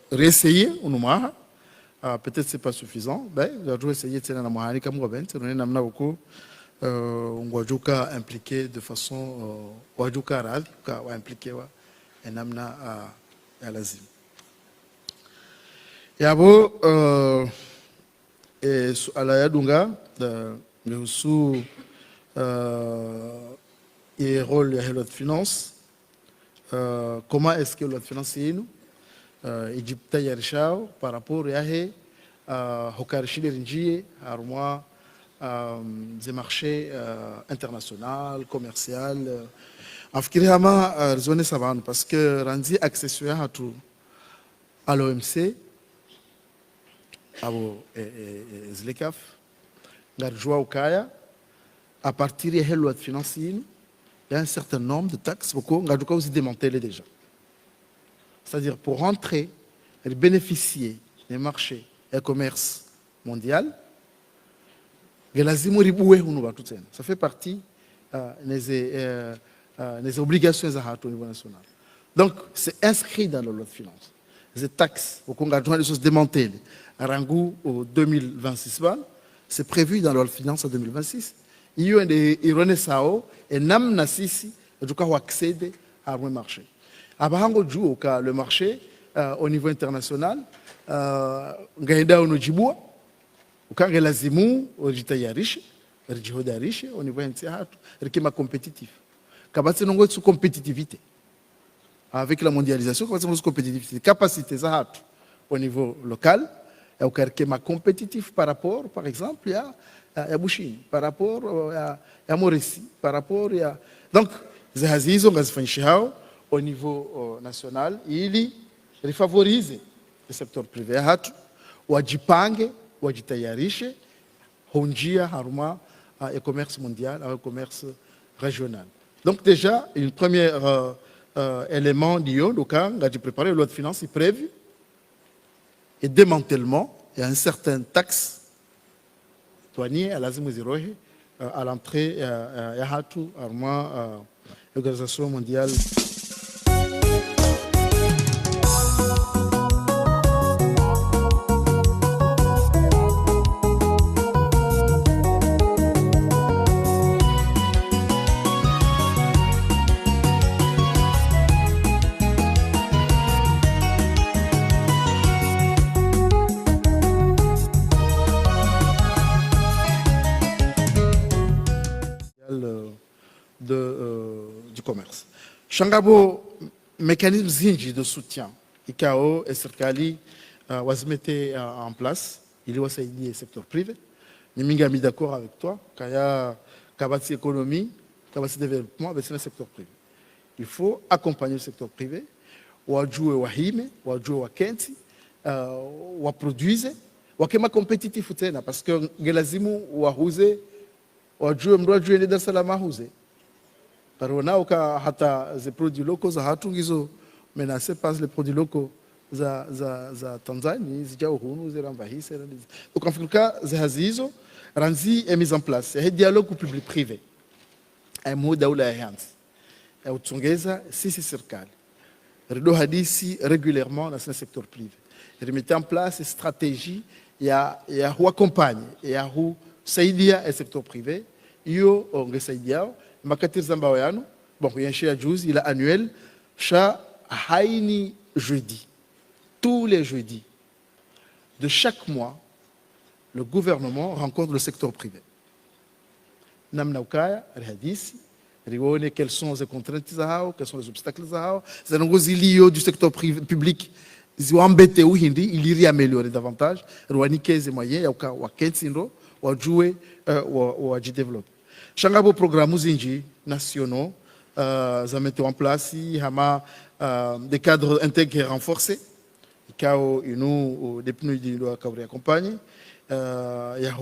réessayer, peut-être que ce n'est pas suffisant, on doit essayer de impliquer de façon impliquer à l'asile. Et à la Yadunga, le sous et rôle de la finance, comment est-ce que la finance est nous Égypte Yarishao par rapport à Hokarishile Rinji, Armois, des marchés internationaux, commerciaux. Afkirihama, zone savane, parce que Randi accessoire à l'OMC, à Zlekaf, Garjoua Okaya, à partir de la loi de finances, il y a un certain nombre de taxes, beaucoup, on a aussi démantelé déjà. C'est-à-dire pour rentrer et bénéficier des marchés et commerce mondial, ça fait partie des obligations au niveau national. Donc, c'est inscrit dans la loi de finances. Les taxes, au Congo, les choses démantelées, à Rangou, au 2026, c'est prévu dans la loi de finances en 2026. Il y a des Ironesao et Nam Nassisi, et du coup, on accède à un marché. À Bahango, le marché, au niveau international, Gaïda ou Djiboua, quand il y a la Zimou, au Jitayariche, au niveau international, il y a compétitif. Quand il y a une compétitivité, avec la mondialisation, quand il y a une compétitivité, capacité au niveau local, il y a compétitif par rapport, par exemple, à Bouchine, par rapport à Mauricie, par rapport à. Donc, au niveau national, il favorise le secteur privé. Ou à Jipange, ou à Jitayarishe, Honjia, Haruma, et commerce mondial, et commerce régional. Donc, déjà, un premier élément d'IO, donc, on a préparé la loi de finances prévue, et démantèlement, il y a un certain taxe douanier à à l'entrée à Yahatu, à l'Organisation mondiale. Shangabo mécanismes zinji de soutien ikao et serikali wazimete en place ili wasaidie secteur privé. Ni mingi ami d'accord avec toi kaya kabati économie, kabati développement avec le secteur privé. Il faut accompagner le secteur privé, wajue wahime, wajue wakenti, waproduise, wakema compétitif tena parce que ngelazimu wahuze, wajue mdo wajue ni Dar es Salaam huze. Parona ka hata les produits locaux za hatungizo menacé par les produits locaux za Tanzanie zijao hunu ziramba hisa. Donc en tout cas zahazizo ranzi est mise en place. Il y a un dialogue public privé. Un mot daula hands. Utongeza sisi serikali rido hadisi régulièrement dans le secteur privé. Il met en place une stratégie ya huacompanhe ya husaidia le secteur privé. Iyo ongesaidia makatir zambao yanu bon yenshi ya juzi il a annuel cha haini jeudi. Tous les jeudis de chaque mois le gouvernement rencontre le secteur privé. Namna ukaya hadisi rione quelles sont les contraintes quels sont les obstacles zanongozi lio du secteur privé public ziwambete uhindi ili améliorer davantage rwanikeze moyen ya wa kentsindo wa jouer wa développer shangabo programmes zinji nationaux za mettre en place hama des cadres intégrés renforcés kao inu depuis nous accompagner accompagner ya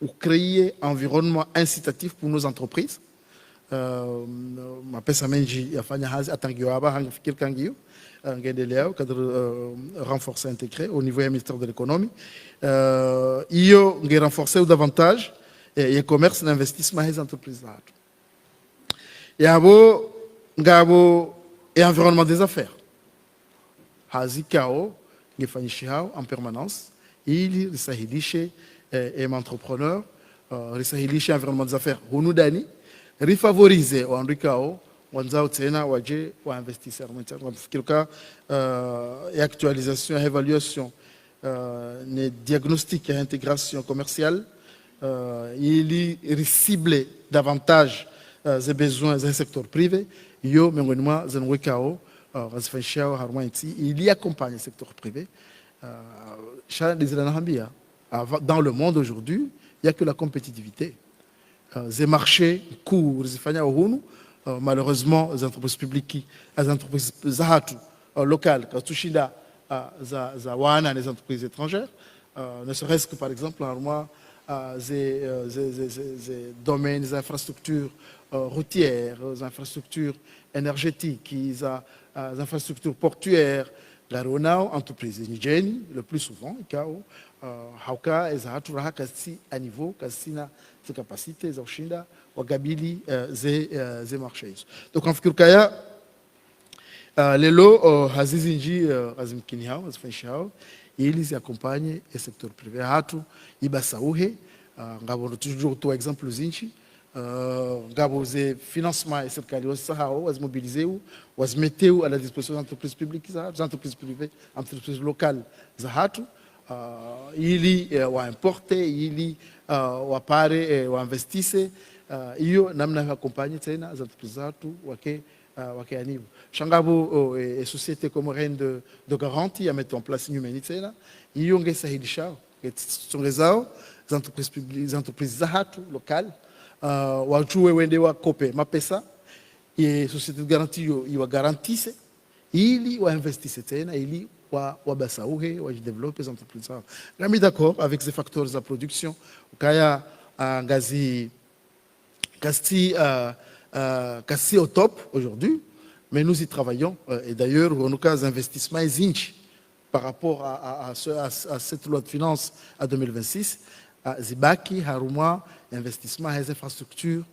ou créer un environnement incitatif pour nos entreprises. Mapesa menji yafanya hazi atangiwa haba hangifikiri kangiyo ngendelea cadre renforcé intégré au niveau du ministère de l'économie iyo nge renforcer davantage et commerce d'investissement des entreprises zatu yabo ngabo et environnement des affaires hazi kao ngefanyishi hao en permanence ili risahilishe entrepreneur risahilishe environnement des affaires hunudani rifavoriser waandikao wanzao tena waje wa investisseurs nafikiri ka actualisation évaluation ne diagnostic et intégration commerciale ili cibler davantage les besoins des secteurs privés yo miongoni mwa zanwekao razifanyishao harmanti ili accompagne le secteur privé dans le monde aujourd'hui il y a que la compétitivité. Les marchés courts, malheureusement, les entreprises publiques, les entreprises locales, les entreprises étrangères, ne serait-ce que par exemple, les domaines des infrastructures routières, les infrastructures énergétiques, les infrastructures portuaires, l'aéronautique, entreprise nigénie, le plus souvent, hauka ezahatu raha kasi à niveau kasina ses capacités za ushinda wagabili ze marchés. Donc en fikirkaya lelo hazizinji azimkini hao azifanyisha hao ili ziaccompagne le secteur privé hatu ibasauhe ngabo toujours to exemple zinchi ngabo ze financement et serikali wasahao wazimobilizeu wazimeteu à la disposition des entreprises publiques des entreprises privées entreprises locales za hatu ili waimporte ili wapare wainvestisse hiyo namna ya accompagner tena za entreprises zatu wake anivu shangabo société comorienne de garantie à mettre en place humanité tena hiyo ngesahilisha tsongezao za entreprises publiques za entreprises zatu locales wajue wende wakope mapesa et société de garantie iwa garantisse ili wainvestisse tena ili wabasauhe wajidévelopper les entreprises. Je suis d'accord avec ces facteurs de la production. Kaya ngazi kasi au top aujourd'hui, mais nous y travaillons. Et d'ailleurs, on a des investissements zinch par rapport à cette loi de finances à 2026. Zibaki haruma investissement dans les infrastructures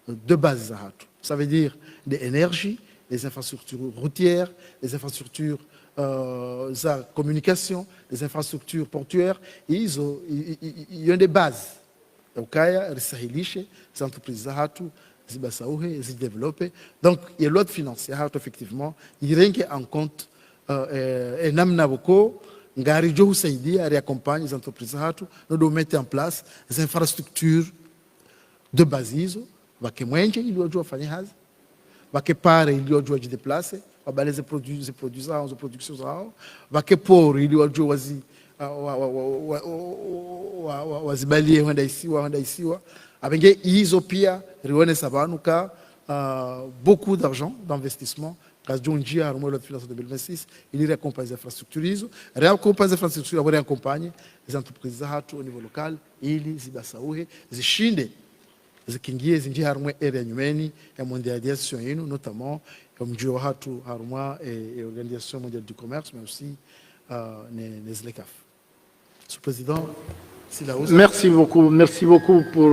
de base. Ça veut dire des énergies, les infrastructures routières, les infrastructures la communication, les infrastructures portuaires, ils ont des bases. Donc, les entreprises se développent. Donc, il y a l'autre financier, effectivement, il y a en compte et namnaboko, ngari jo husaidi à accompagner les entreprises nous devons mettre en place les infrastructures de base, il doit vai que para ele hoje de place, vai beleza produzir as produções vai que por ele hoje wazibalie wanda isiwa abenge izo pia rione sabanu ka beaucoup d'argent d'investissement caso de dia a de finanças de 2026 ele récompense as infraestruturas récompense as infraestruturas vai acompanhar as entreprises au niveau local ili zibasauhe zishinde zikingie zinji harumwe area nyumeni ya mondialisation yenu notamment comme mji wa hatu harumwa et organisation mondiale du commerce mais aussi les LECAF. Monsieur le Président, Merci beaucoup pour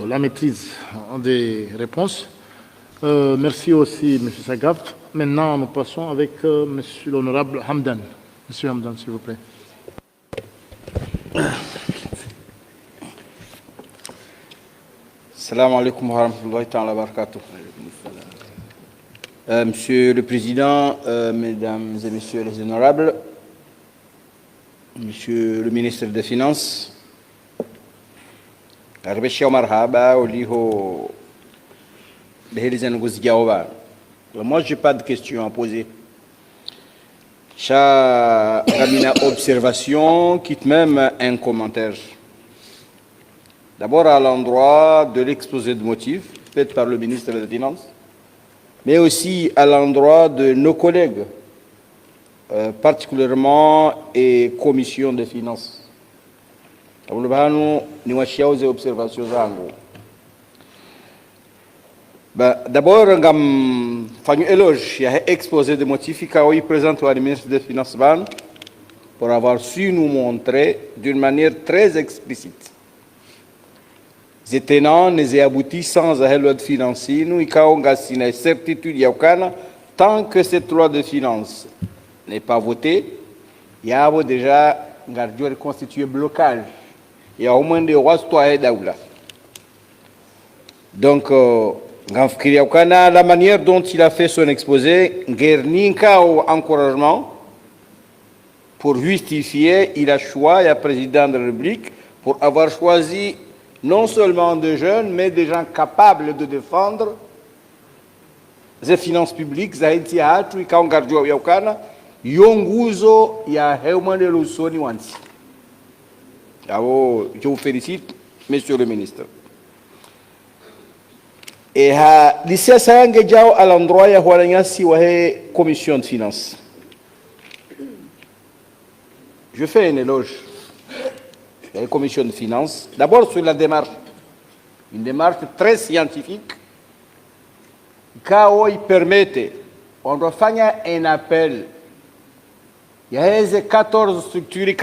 la maîtrise des réponses. Merci aussi, M. Sagaf. Maintenant, nous passons avec M. l'honorable Hamdan. Monsieur Hamdan, s'il vous plaît. Assalamu alaikum wa rahmatullahi wa barakatuh. Monsieur le Président, Mesdames et Messieurs les honorables, Monsieur le ministre des Finances, moi, je n'ai pas de questions à poser. J'ai une observation, quitte même un commentaire. D'abord à l'endroit de l'exposé de motifs fait par le ministre des Finances, mais aussi à l'endroit de nos collègues, particulièrement et commission des finances. D'abord, je fais un éloge, il y a exposé de motifs qui présente au ministre des Finances pour avoir su nous montrer d'une manière très explicite. Les tenants, les aboutissants à la loi de finances, nous avons une certitude tant que cette loi de finances n'est pas votée, il y a déjà un constitué blocage. Il y a au moins des rois citoyens d'Aoula. Donc, la manière dont il a fait son exposé, Guernica au encouragement pour justifier, il a choisi, le président de la République, pour avoir choisi non seulement des jeunes, mais des gens capables de défendre les finances publiques, Haïti a tout, et quand on regarde, Yonguzo, il y a vraiment de l'Ossoni Wansi. Je vous félicite, Monsieur le ministre. Et d'ici à ça, à l'endroit, il y a une commission de finances. Je fais un éloge. La commission de finances, d'abord sur la démarche, une démarche très scientifique, qui permet, on doit faire un appel. Il y a 14 structures,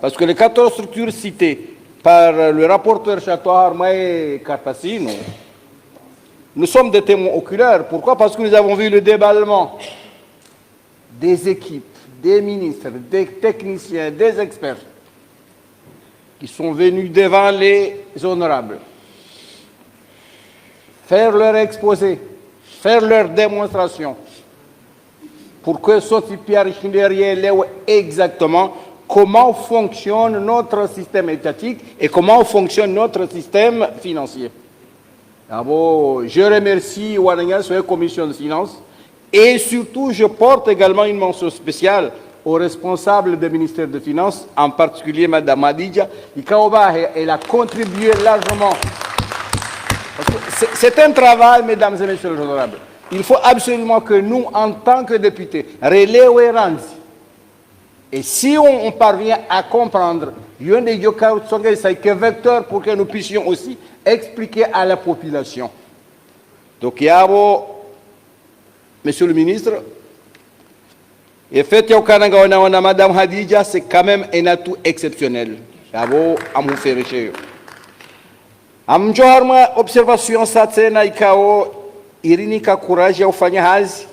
parce que les 14 structures citées par le rapporteur Château Harmaï Cartassino, nous sommes des témoins oculaires. Pourquoi? Parce que nous avons vu le déballement des équipes, des ministres, des techniciens, des experts qui sont venus devant les honorables, faire leur exposé, faire leur démonstration, pour que Sophie Pierre derrière exactement comment fonctionne notre système étatique et comment fonctionne notre système financier. Alors, je remercie Ouadanga sur la commission de finances et surtout je porte également une mention spéciale aux responsables du ministère des Finances, en particulier Mme Adidja, elle a contribué largement. C'est un travail, mesdames et messieurs les honorables. Il faut absolument que nous, en tant que députés, relèvons. Et si on parvient à comprendre, il y a des vecteurs pour que nous puissions aussi expliquer à la population. Donc, il y a, monsieur le ministre, et fait Madame Hadidja, c'est quand même un atout exceptionnel. Bravo à mon frère. Amjorma observation satena ikao irinika courage au fanya hazi.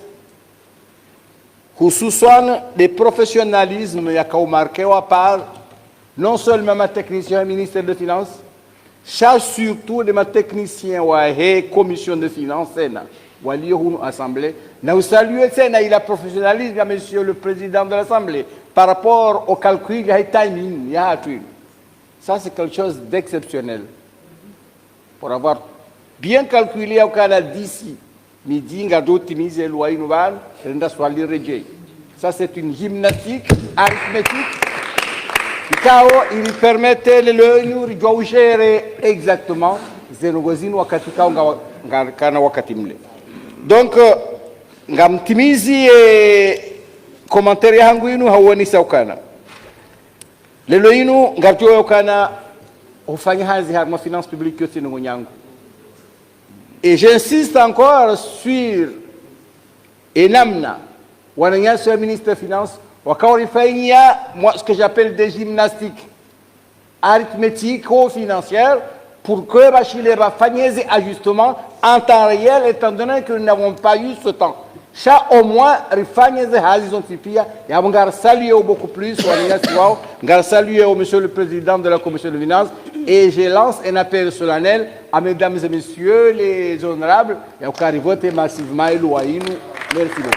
Hususan des professionnalisme yakao marqué à part non seulement ma technicien ministère de finances, surtout de ma technicien wa commission de finances ou assemblée. Nous saluons il a professionnalisme, monsieur le président de l'Assemblée, par rapport au calcul, il y a timing, ça c'est quelque chose d'exceptionnel. Pour avoir bien calculé au Canada d'ici, midinga d'optimiser loi innovante, renda swali rejei. Ça, c'est une gymnastique arithmétique. Il permettait de gérer exactement zenogozini wakati kao ngana wakati mle. Donc, ngamtimizi commentaire yangu inu hauoni saukana. Lelo inu ngarjo yokana ufanya hazi harma finance publique yote nyangu. Et j'insiste encore sur enamna wananyasi wa ministre des Finances wakaorifanyia moi ce que j'appelle des gymnastiques arithmético-financières pour que Bachile va faire des ajustements en temps réel étant donné que nous n'avons pas eu ce temps. Chaque au moins rifanye ze hazi zontipia ya ngar saluer beaucoup plus ngar saluer au monsieur le président de la commission de finances et je lance un appel solennel à mesdames et messieurs les honorables et au cas voter massivement et loaïnu. Merci beaucoup.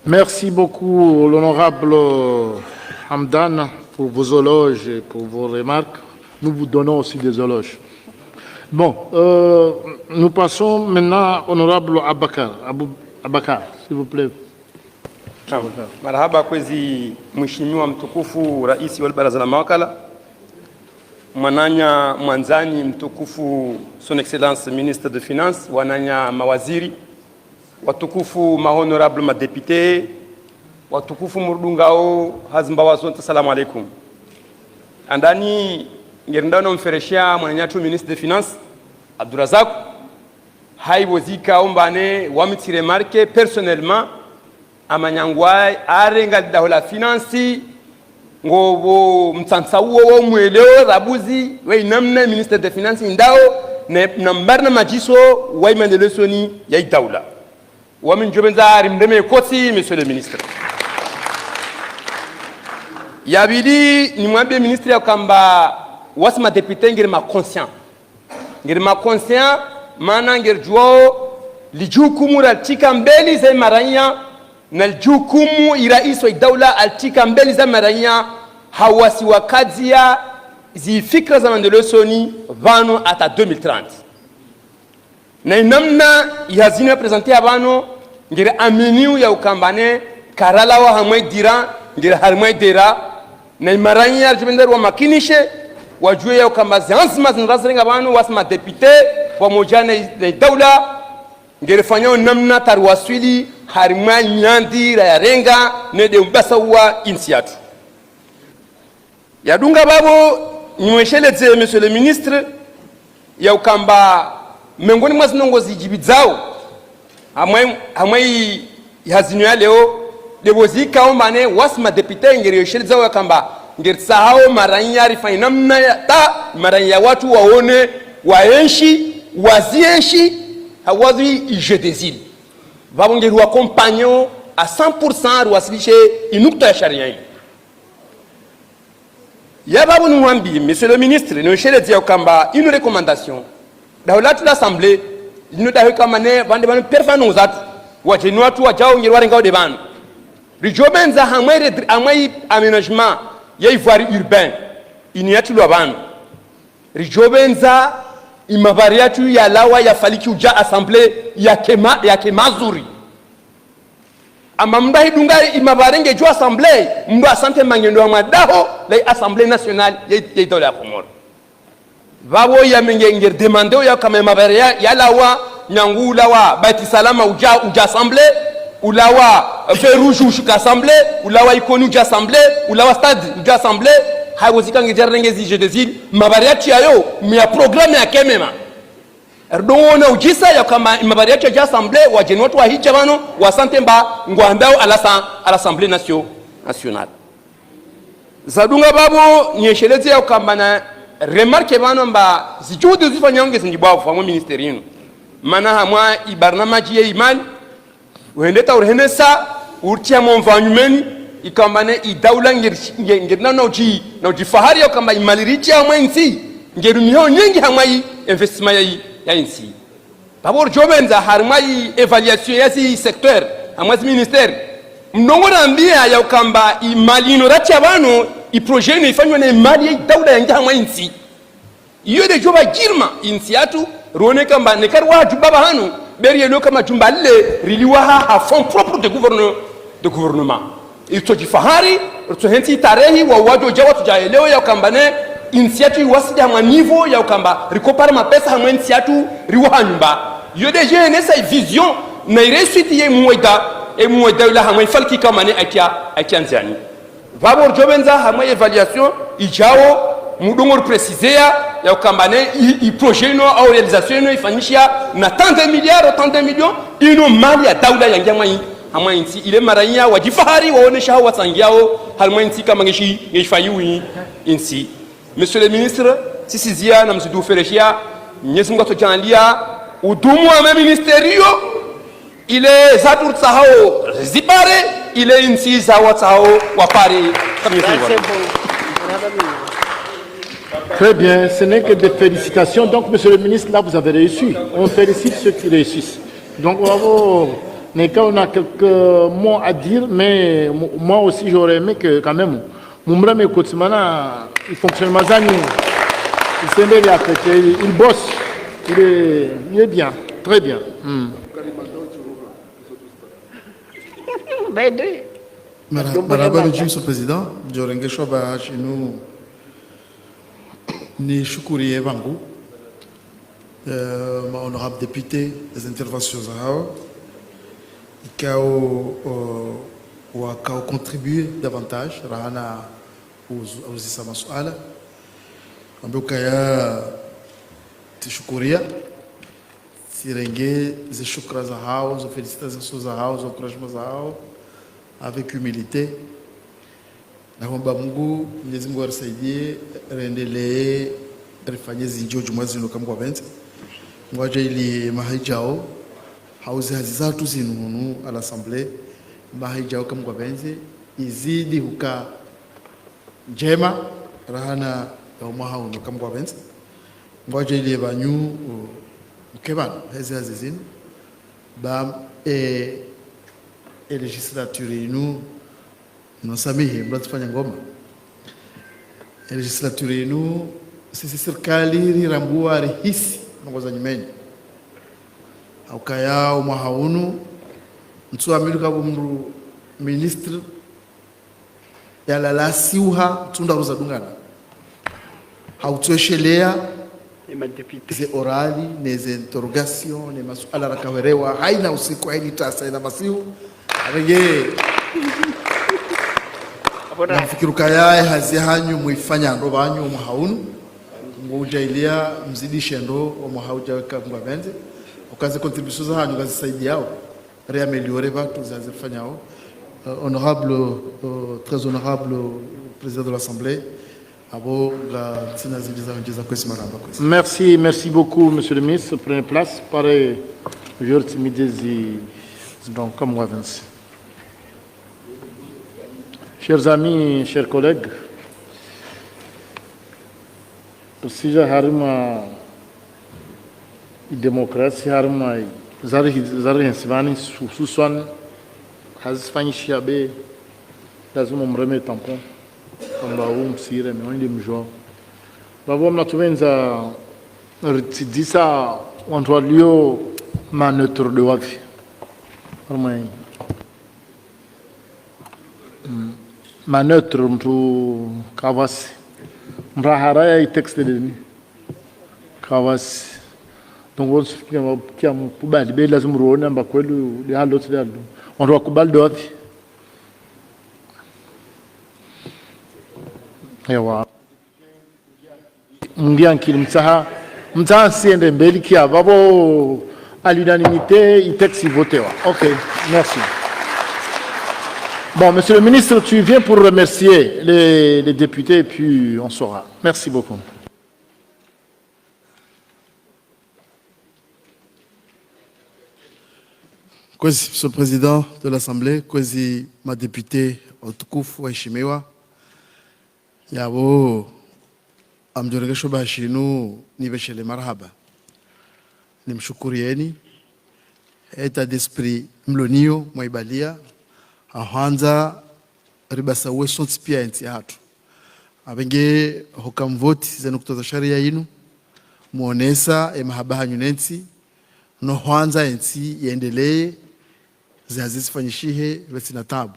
Merci beaucoup, l'honorable Hamdan, pour vos éloges et pour vos remarques. Nous vous donnons aussi des éloges. Bon, nous passons maintenant, honorable Abakar, s'il vous plaît. Marhaba kwezi mheshimiwa mtukufu rais wa baraza la mawakala, mwananya mwanzani mtukufu son excellence ministre de finance, wananya mawaziri watukufu mahonorable madepite, watukufu murdungao hazimbawa zonte, assalamu alaikum. Andani ngerindano mfereshia mwananyatu ministre de finance Abdurazak haibozika ombane wamitire marke personnellement amanyangwai arenga dahola finance ngobo mtsansawo wo mweleo rabuzi we namna ministre de finance ndao na mbarna majiso wa mandelesoni ya daula wa min jobenza rimdeme koti monsieur le ministre yabidi ni mwambie ministre ya kamba wasma député ngir ma conscient mana ngir juo lijukumu ratika mbeli za maranya na lijukumu iraiso daula altika mbeli za maranya hawasi wakadzia zi fikra za mandelesoni vano ata 2030 na namna yazina presenter abano ngir aminiu ya ukambane karala wa hamwe dira ngir harmwe dira na maranya jibender wa makinishe wajue ya kama zanzima zinraziringa abantu wasma député pamoja na daula ngerefanya namna tarwaswili harima nyandi ya renga nede mbasa wa insiatu yadunga babo nimwesheleze monsieur le ministre ya ukamba miongoni mwa zinongozi jibizao amai hazinu ya leo debozika ombane wasma député ngerefheleze ya kamba ngersahao maranya rifanya namna ya ta maranya watu waone waenshi wazienshi hawazi je désir vabo ngeru accompagner à 100% ruwasilishe inukta ya sharia hii ya babu nwambi monsieur le ministre ne chelezi ya kamba une recommandation daula tu l'assemblée nous dawe kamane bande banu perfano zatu wajenu watu wajao ngeru warenga de banu rijobenza hamwe aménagement ya ivoire urbain iniatu lwabano rijobenza imavariatu ya lawa ya faliki uja assemblée ya kemazuri ama mdahi dunga imavarenge jo assemblée mdo asante mangendo wa madaho la assemblée nationale ya dola Komoro vabo ya mengenge demande ya kama imavaria ya lawa nyangula wa bati salama uja assemblée ulawa ferouge ushika assemblée ulawa ikonu uja assemblée ulawa stade uja assemblée hawozika ngejarenge zije dezil mabariati yayo mya programme ya kemema erdona ujisa ya kama mabariati ya assemblée wa jenot wa hijabano wa santemba ngwambao à l'assemblée nationale zadunga babo nyeshelezi ya kama na remarque bano mba zijude zifanyonge zinjibwa kwa ministerino mana hamwa ibarnamaji ya imani uhendeta urhenesa urtia monvanyumeni ikambane idaula ngirna na uji fahari ya kamba imalirichi ya mwenzi ngeru miho nyingi hamai investment ya insi babor jobenza harmai evaluation ya si secteur hamai ministère mnongo rambia ya kamba imalino racha bano i projet no ifanywa na mali ya daula ya hamai insi iyo de joba jirma insiatu rone kamba ne karwa jubaba hanu beriye no kama jumballe riliwa ha fond propre de gouvernement ito jifahari ito henti tarehi wa wajo jawa tujaelewa ya kamba ne insiatu wasija mwa niveau ya kamba rikopara mapesa hamwe insiatu riwa nyumba iyo de jene sa vision na iresuiti ye muweda la hamwe falki kama ne akia nzani vabo jobenza hamwe evaluation ijao mudongor precisea ya kambane i projet no au réalisation no ifanyishia na tant de millions ino mali ya daula ya ngama hamwe insi ile maranya wajifahari waonesha wasangiao halmwe insi kama ngishifayiwi insi. Monsieur le ministre sisi zia na mzidu fereshia Mwenyezi Mungu atojalia udumu wa ministerio ile zatur tsahao zipare ile insi za watsahao wapare kama Très bien, ce n'est que des félicitations. Donc, monsieur le ministre, là, vous avez réussi. On félicite ceux qui réussissent. Donc, bravo. On a quelques mots à dire, mais moi aussi, j'aurais aimé que, quand même, Moumra Mekotsmana, il fonctionne mazani. Il s'est mêlé à côté, il bosse. Il est bien, très bien. Madame Monsieur le Président, Jorenge Shoba, chez nous, ni shukuriye bangu ma honorable député des interventions zao wakao contribuer davantage rahana uzisa masuala ambayo kaya tishukuria sirenge ze shukra zao zo félicitations zao zo encouragement zao avec humilité. Naomba Mungu Mwenyezi Mungu arisaidie rendelee rifanye zinjojo mwezi no kama kwa ngwaje ili mahijao hauzi hazizatu zinunu à l'assemblée mahijao kama kwa izidi huka njema rahana ya umahau no kama kwa ngwaje ili banyu mkebana hazizinu ba legislature inu nosamehe mnatufanya ngoma legislature yenu sisi serikali rirambua rihisi ngoza nyimeni au kaya mahaunu mtu amiru kabo mru ministre ya la siuha tunda roza dungana hautoshelea ze orali neze interrogation ne masuala rakawerewa haina usiku haini tasa ina masiu arege nafikiri kaya hazi hanyu muifanya ndo banyu muhaunu ngoja ilia mzidishe ndo muhauja weka ngwabenze ukaze contributions za hanyu kazisaidia yao réaméliorer watu zazifanya yao. Honorable très honorable président de l'Assemblée abo la tsina zidiza ngeza kwesi maramba kwesi. Merci beaucoup monsieur le ministre. Prenez place pare aujourd'hui midi donc comme moi Vinci. Chers amis, chers collègues, si j'ai harma démocratie, harma zari hensivani suswan hazifani shiabe lazima mreme tampon kwamba huu msire meondi mjua babo mnatuvenza ritidisa wantu walio maneutre de wapi harma maneutre mtu kawasi mraharaya i texte de ni kawasi donc on se fait qu'il y a un kubali be lazima ruone amba kweli li halo tsidalo on doit kubali de wapi ewa ngia nkili mtaha siende mbele kia babo à l'unanimité i texte voté wa. OK, merci. Bon, monsieur le ministre, tu viens pour remercier les députés et puis on saura. Merci beaucoup. Kwezi, monsieur le président de l'Assemblée, kwezi ma députée Otukufu waheshimiwa yabo amjoregesho bashinu nibeshele marhaba nimshukurieni état d'esprit mlonio mwaibalia ahanza ribasa weso pia nti hatu abenge hokamvoti zenu kutoza sharia yinu muonesa emahaba hanyu nensi no hwanza ensi iendelee zazisifanyishihe lwesi na tabu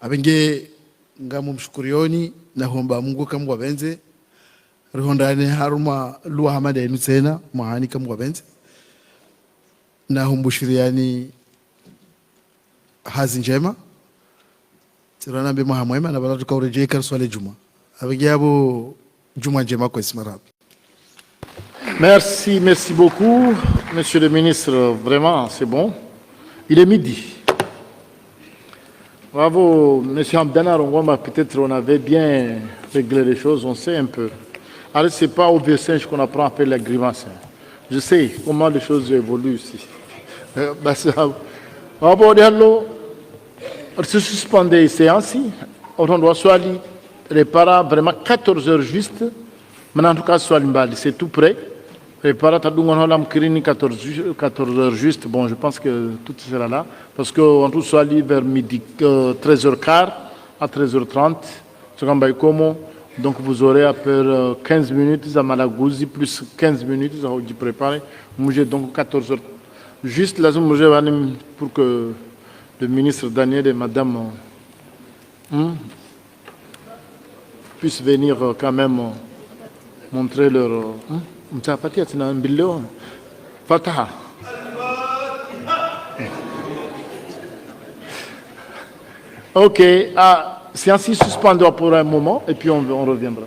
abenge ngamu mshukurioni na homba Mungu kamwa benze rihondane haruma luwa hamada enu tena mahani kamwa benze na humbushiriani hazi njema tirana be mahamwema na bala tukaurejea karswale juma abenge abo juma njema kwa ismarab. Merci, merci beaucoup, Monsieur le ministre. Vraiment, c'est bon. Il est midi. Bravo, Monsieur Abdana Rongoma. Peut-être on avait bien réglé les choses, on sait un peu. Alors, ce n'est pas au versinge qu'on apprend à faire la grimace. Je sais comment les choses évoluent ici. Bravo, Diallo. Se suspendre les séances. On doit soit réparer vraiment 14 heures juste. Maintenant, en tout cas, soit c'est tout prêt. Prépare ta 14 heures juste. Bon, je pense que tout sera là. Parce qu'on tout soit vers midi, 13h15 à 13h30. C'est comme Baïkomo. Donc vous aurez à peu 15 minutes à Malagouzi, plus 15 minutes à vous préparer. Moi, j'ai donc 14 heures. Juste là, pour que le ministre Daniel et madame puissent venir quand même montrer leur... Fataha. Ok, séance suspendue pour un moment et puis on reviendra.